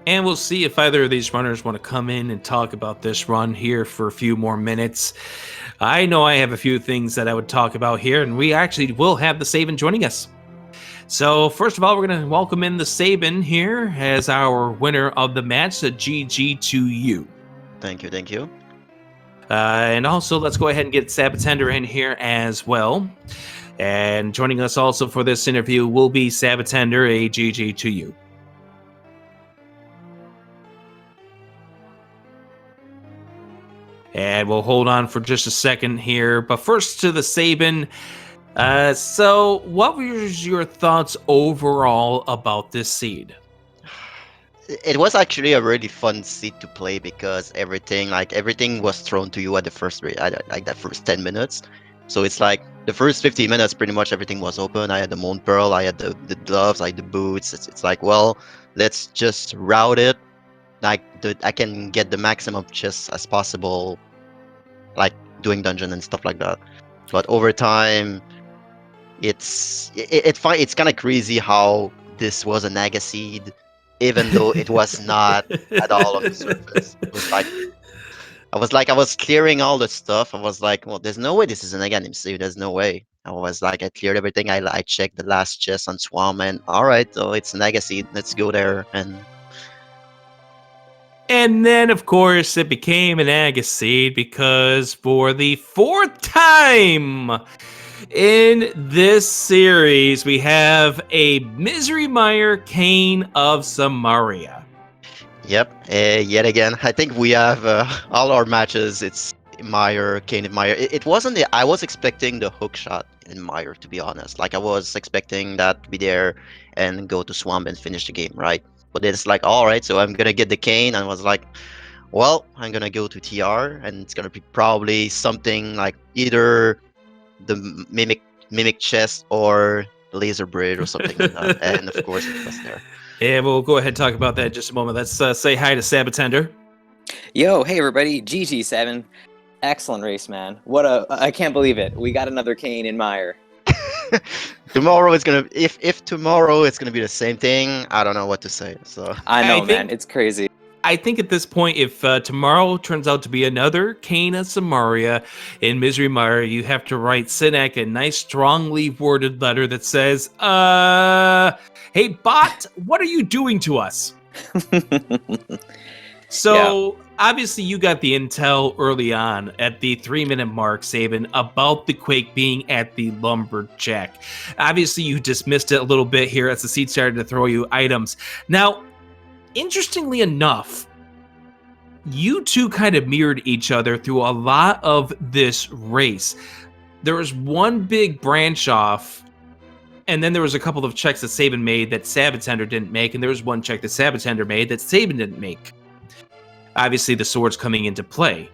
And we'll see if either of these runners want to come in and talk about this run here for a few more minutes. I know I have a few things that I would talk about here, and we actually will have TheSabin joining us. So first of all, we're going to welcome in TheSabin here as our winner of the match, a GG to you. Thank you, thank you. And also, let's go ahead and get sab0tender in here as well. And joining us also for this interview will be sab0tender, a GG to you. And we'll hold on for just a second here. But first to TheSabin. So what was your thoughts overall about this seed? It was actually a really fun seed to play because everything was thrown to you at the first like that first 10 minutes. So it's like the first 15 minutes, pretty much everything was open. I had the Moon Pearl, I had the gloves, I had the boots. It's like, well, let's just route it. Like I can get the maximum chests as possible, like doing dungeon and stuff like that. But over time, it's kind of crazy how this was a Naga seed, even though it was not at all on the surface. It was like I was clearing all the stuff. I was like, well, there's no way this is an Agahnim seed. There's no way. I was like, I cleared everything. I checked the last chest on Swamp, and all right, so it's a Naga seed. Let's go there. And then, of course, it became an Naga seed because for the 4th time in this series, we have a Misery Mire Cane of Samaria. Yep, yet again, I think we have all our matches. It's Mire, Cane, and Mire. It wasn't I was expecting the Hookshot in Mire, to be honest. Like I was expecting that to be there and go to Swamp and finish the game, right? But it's like, all right, so I'm gonna get the Cane, and I was like, well, I'm gonna go to TR, and it's gonna be probably something like either the mimic chest or laser braid or something like that. And of course, it was there. Yeah, we'll go ahead and talk about that in just a moment. Let's say hi to sab0tender. Yo, hey everybody, GG7. Excellent race, man. I can't believe it. We got another Cane in Mire. Tomorrow is gonna if tomorrow it's gonna be the same thing, I don't know what to say. So I know, man, it's crazy. I think at this point, if tomorrow turns out to be another Cane of Samaria in Misery Mire, you have to write Sinek a nice, strongly worded letter that says, hey, bot, what are you doing to us? So, obviously, you got the intel early on at the 3-minute mark, SabIn, about the Quake being at the Lumberjack. Obviously, you dismissed it a little bit here as the seed started to throw you items. Now, interestingly enough, you two kind of mirrored each other through a lot of this race. There was one big branch off, and then there was a couple of checks that SabIn made that sab0tender didn't make, and there was one check that sab0tender made that SabIn didn't make. Obviously, the sword's coming into play.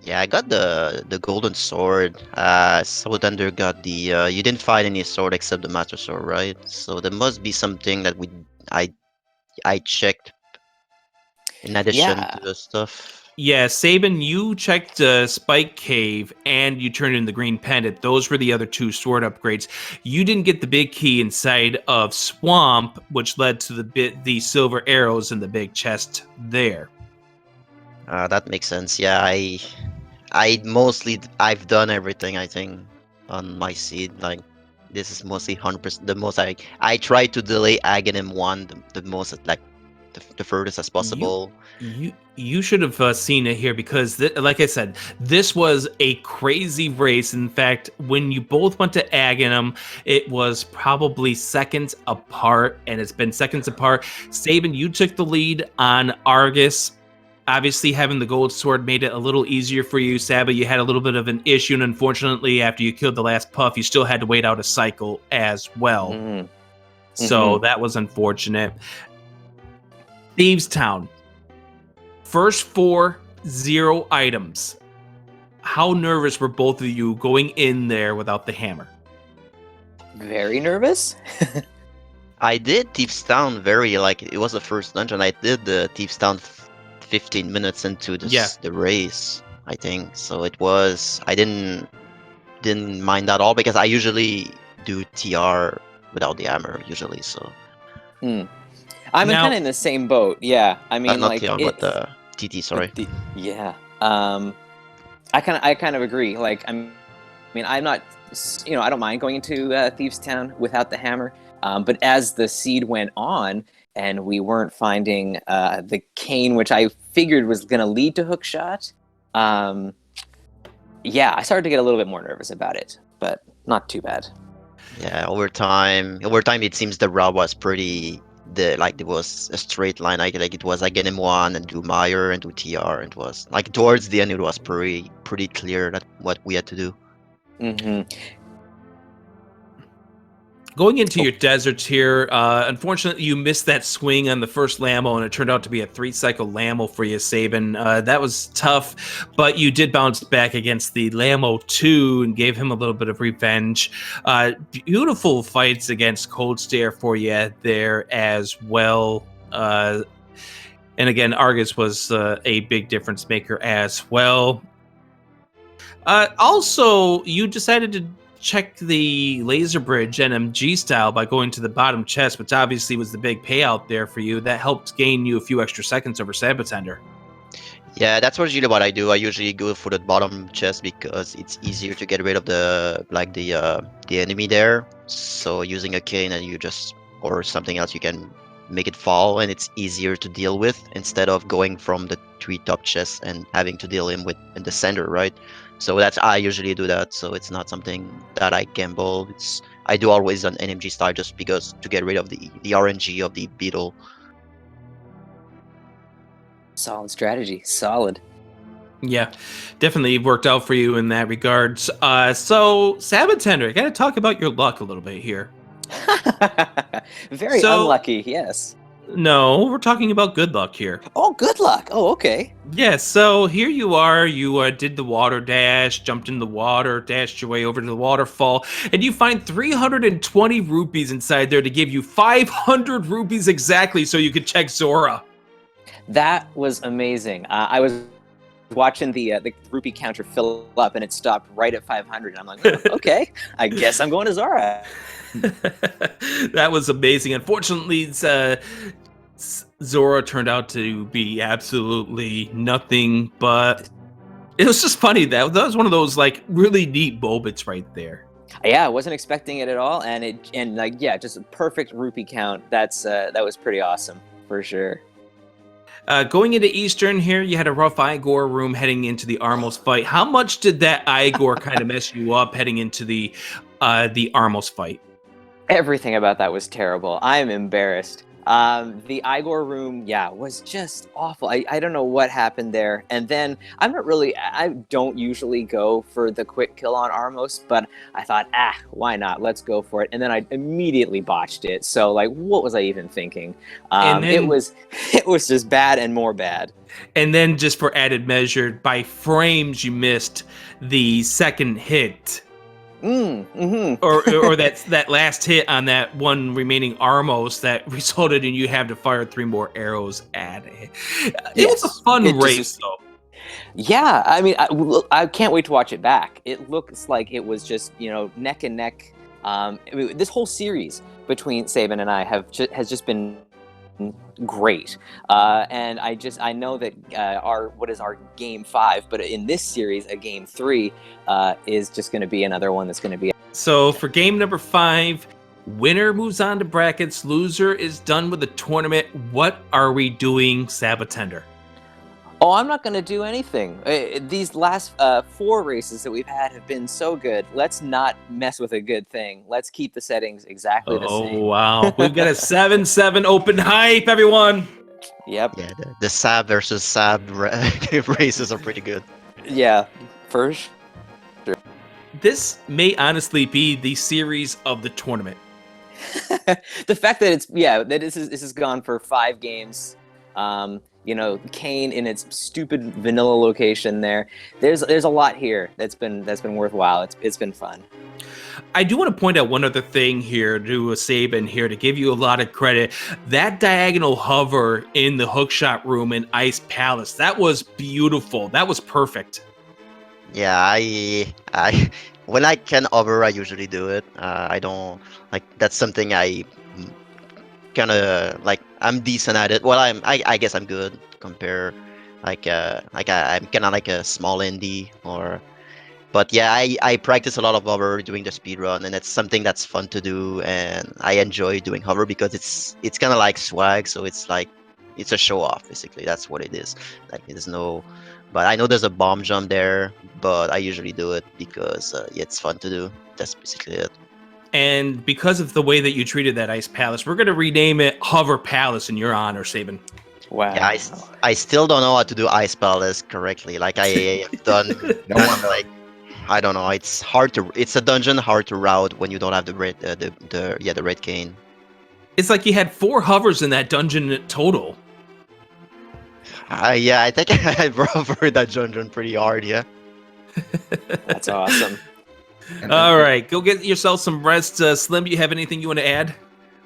yeah, I got the golden sword. sab0tender got the you didn't find any sword except the master sword, right? So there must be something that I checked in addition to the stuff. Yeah, SabIn, you checked Spike Cave and you turned in the green pendant. Those were the other 2 sword upgrades. You didn't get the big key inside of Swamp, which led to the silver arrows in the big chest there. That makes sense. Yeah, I've done everything, I think, on my seed. Like this is mostly 100%. The most I try to delay Agahnim 1 the most, like the furthest as possible. You should have seen it here because, like I said, this was a crazy race. In fact, when you both went to Agahnim, it was probably seconds apart, and it's been seconds apart. Sabin, you took the lead on Argus. Obviously, having the gold sword made it a little easier for you. Saba, you had a little bit of an issue, and unfortunately, after you killed the last puff, you still had to wait out a cycle as well. Mm-hmm. So that was unfortunate. Thieves Town. First 4-0 items. How nervous were both of you going in there without the hammer? Very nervous. I did Thieves Town it was the first dungeon. I did the Thieves Town 15 minutes into the race, I think. So it was, I didn't mind at all because I usually do TR without the hammer usually. So I'm kind of in the same boat. Yeah, I mean, not like TR, but the TT. Sorry. Yeah. I kind of agree. Like, I mean, I'm not, I don't mind going into Thieves Town without the hammer. But as the seed went on, and we weren't finding the cane, which I figured was going to lead to Hookshot, yeah, I started to get a little bit more nervous about it, but not too bad. Yeah, over time, it seems the route was pretty. It was a straight line. Like it was Agahnim 1 and do Mire and do TR. And it was like towards the end, it was pretty clear that what we had to do. Mm-hmm. Going into your deserts here, unfortunately, you missed that swing on the first Lambo, and it turned out to be a 3-cycle Lambo for you, Sabin. That was tough, but you did bounce back against the Lambo 2 and gave him a little bit of revenge. Beautiful fights against Cold Stare for you there as well. And again, Argus was a big difference maker as well. Also, you decided to check the laser bridge NMG style by going to the bottom chest, which obviously was the big payout there for you. That helped gain you a few extra seconds over sab0tender. Yeah, that's usually what I do. I usually go for the bottom chest because it's easier to get rid of the enemy there. So using a cane and or something else, you can make it fall, and it's easier to deal with instead of going from the 3 top chests and having to deal him with in the center, right? So I usually do that. So it's not something that I gamble. I do always on NMG style just because to get rid of the RNG of the beetle. Solid strategy. Solid. Yeah, definitely worked out for you in that regards. So sab0tender, I gotta talk about your luck a little bit here. Very unlucky, yes. No, we're talking about good luck here. Oh, good luck. Oh, okay. Yeah, so here you are. You did the water dash, jumped in the water, dashed your way over to the waterfall, and you find 320 rupees inside there to give you 500 rupees exactly so you could check Zora. That was amazing. I was watching the rupee counter fill up, and it stopped right at 500. And I'm like, oh, okay, I guess I'm going to Zora. That was amazing. Unfortunately, Zora turned out to be absolutely nothing, but it was just funny. That was one of those like really neat moments right there. Yeah, I wasn't expecting it at all, and just a perfect rupee count. That was pretty awesome for sure. Going into Eastern here, you had a rough Igor room heading into the Armos fight. How much did that Igor kind of mess you up heading into the Armos fight? Everything about that was terrible. I am embarrassed. The Igor room, was just awful. I don't know what happened there. And then I don't usually go for the quick kill on Armos, but I thought, why not? Let's go for it. And then I immediately botched it. So like, what was I even thinking? It was just bad and more bad. And then just for added measure, by frames, you missed the second hit. Mm-hmm. or that last hit on that one remaining Armos that resulted in you having to fire 3 more arrows at it. It was a fun race, though. Yeah, I mean, I can't wait to watch it back. It looks like it was just neck and neck. This whole series between Sabin and I has just been great, and I know that our game 5, but in this series, a game 3 is just going to be another one that's going to be. So for game number 5, winner moves on to brackets, loser is done with the tournament. What are we doing, sab0tender? Oh, I'm not going to do anything. These last 4 races that we've had have been so good. Let's not mess with a good thing. Let's keep the settings exactly the same. Oh, wow. We've got a 7-7 open hype, everyone. Yep. Yeah, the Sab versus Sab races are pretty good. Yeah. First. This may honestly be the series of the tournament. The fact that this has gone for 5 games. You know, Kane in its stupid vanilla location there. There's a lot here that's been worthwhile. It's been fun. I do want to point out one other thing here to TheSabin here to give you a lot of credit. That diagonal hover in the Hookshot room in Ice Palace, that was beautiful. That was perfect. Yeah, I when I can hover, I usually do it. I don't like that's something I kind of like. I'm decent at it. Well, I guess I'm good compare I'm kind of like a small indie or. But yeah, I practice a lot of hover doing the speed run, and it's something that's fun to do, and I enjoy doing hover because it's kind of like swag, so it's like it's a show off basically. That's what it is. Like there's no, but I know there's a bomb jump there, but I usually do it because yeah, it's fun to do. That's basically it. And because of the way that you treated that Ice Palace, we're going to rename it Hover Palace in your honor, Sabin. Wow. Yeah, I still don't know how to do Ice Palace correctly. Like I have done no one like. I don't know. It's hard to. It's a dungeon hard to route when you don't have the red, the red cane. It's like you had 4 hovers in that dungeon total. Yeah, I think I hovered that dungeon pretty hard. Yeah. That's awesome. All right, go get yourself some rest. Slim, you have anything you want to add?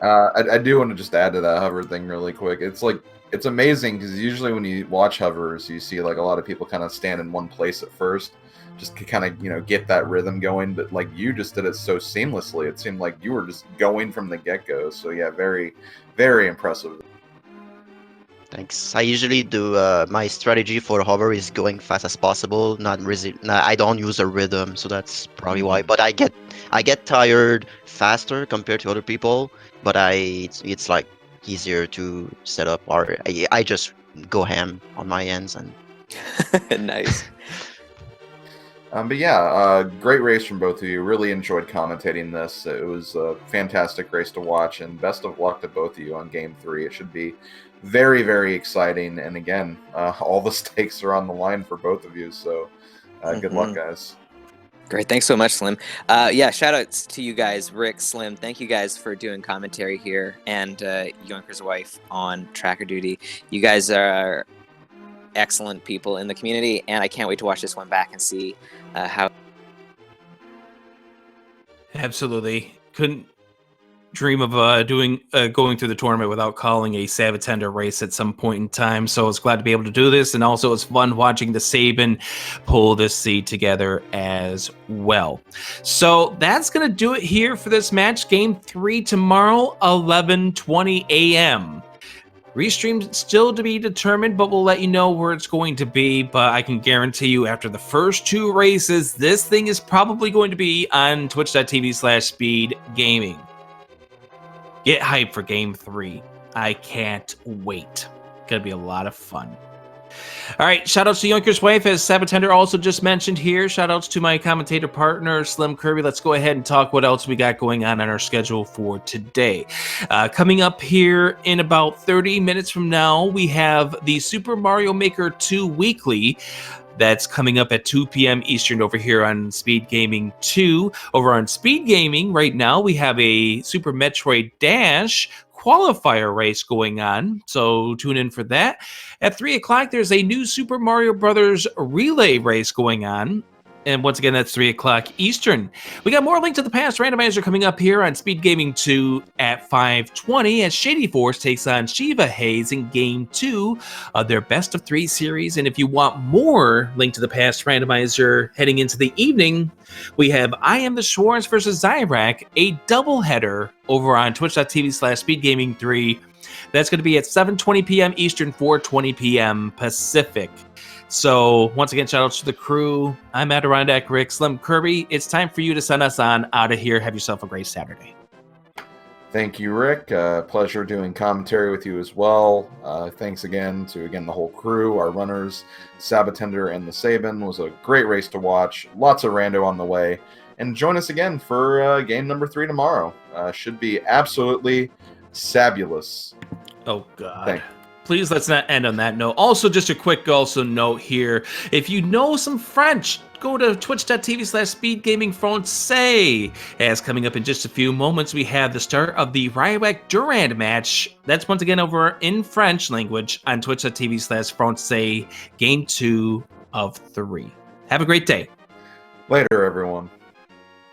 I do want to just add to that hover thing really quick. It's like it's amazing because usually when you watch hovers, you see like a lot of people kind of stand in one place at first, just to kind of get that rhythm going. But like you just did it so seamlessly. It seemed like you were just going from the get-go. So yeah, very, very impressive. Thanks. I usually do my strategy for hover is going fast as possible. I don't use a rhythm, so that's probably why. But I get tired faster compared to other people. But it's like easier to set up, or I just go ham on my ends and. Nice. But yeah, great race from both of you. Really enjoyed commentating this. It was a fantastic race to watch, and best of luck to both of you on Game 3. It should be very, very exciting. And again, all the stakes are on the line for both of you. So good luck, guys. Great. Thanks so much, Slim. Yeah, shout outs to you guys, Rick, Slim. Thank you guys for doing commentary here, and Yoinker's wife on Tracker Duty. You guys are excellent people in the community, and I can't wait to watch this one back and see how. Absolutely. Couldn't dream of going through the tournament without calling a sab0tender race at some point in time. So I was glad to be able to do this, and also it's fun watching TheSabin pull this seed together as well. So that's going to do it here for this match. Game 3 tomorrow, 11:20 a.m. Restream still to be determined, but we'll let you know where it's going to be. But I can guarantee you after the first 2 races, this thing is probably going to be on twitch.tv/speedgaming. Get hyped for Game 3. I can't wait. Gonna be a lot of fun. All right, shoutouts to Yoinker's wife, as sab0tender also just mentioned here. Shoutouts to my commentator partner, Slim Kirby. Let's go ahead and talk what else we got going on our schedule for today. Coming up here in about 30 minutes from now, we have the Super Mario Maker 2 Weekly. That's coming up at 2 p.m. Eastern over here on Speed Gaming 2. Over on Speed Gaming right now, we have a Super Metroid Dash qualifier race going on, so tune in for that. At 3 o'clock, there's a new Super Mario Brothers relay race going on. And once again, that's 3 o'clock Eastern. We got more Link to the Past Randomizer coming up here on Speed Gaming 2 at 5:20 as Shady Force takes on Shiva Hayes in Game 2 of their Best of 3 series. And if you want more Link to the Past Randomizer heading into the evening, we have I Am the Schwartz versus Zyrak, a doubleheader over on twitch.tv/speedgaming3. That's going to be at 7:20 p.m. Eastern, 4:20 p.m. Pacific. So once again, shout out to the crew. I'm Adirondack Rick, Slim Kirby. It's time for you to send us on out of here. Have yourself a great Saturday. Thank you, Rick. Pleasure doing commentary with you as well. Thanks again to the whole crew, our runners, sab0tender and TheSabin. Was a great race to watch. Lots of rando on the way. And join us again for game number 3 tomorrow. Should be absolutely sabulous. Oh, God. Thanks. Please, let's not end on that note. Also, just a quick note here. If you know some French, go to twitch.tv/speedgamingfrancais. As coming up in just a few moments, we have the start of the Ryback Durand match. That's once again over in French language on twitch.tv/francais, game 2 of 3. Have a great day. Later, everyone.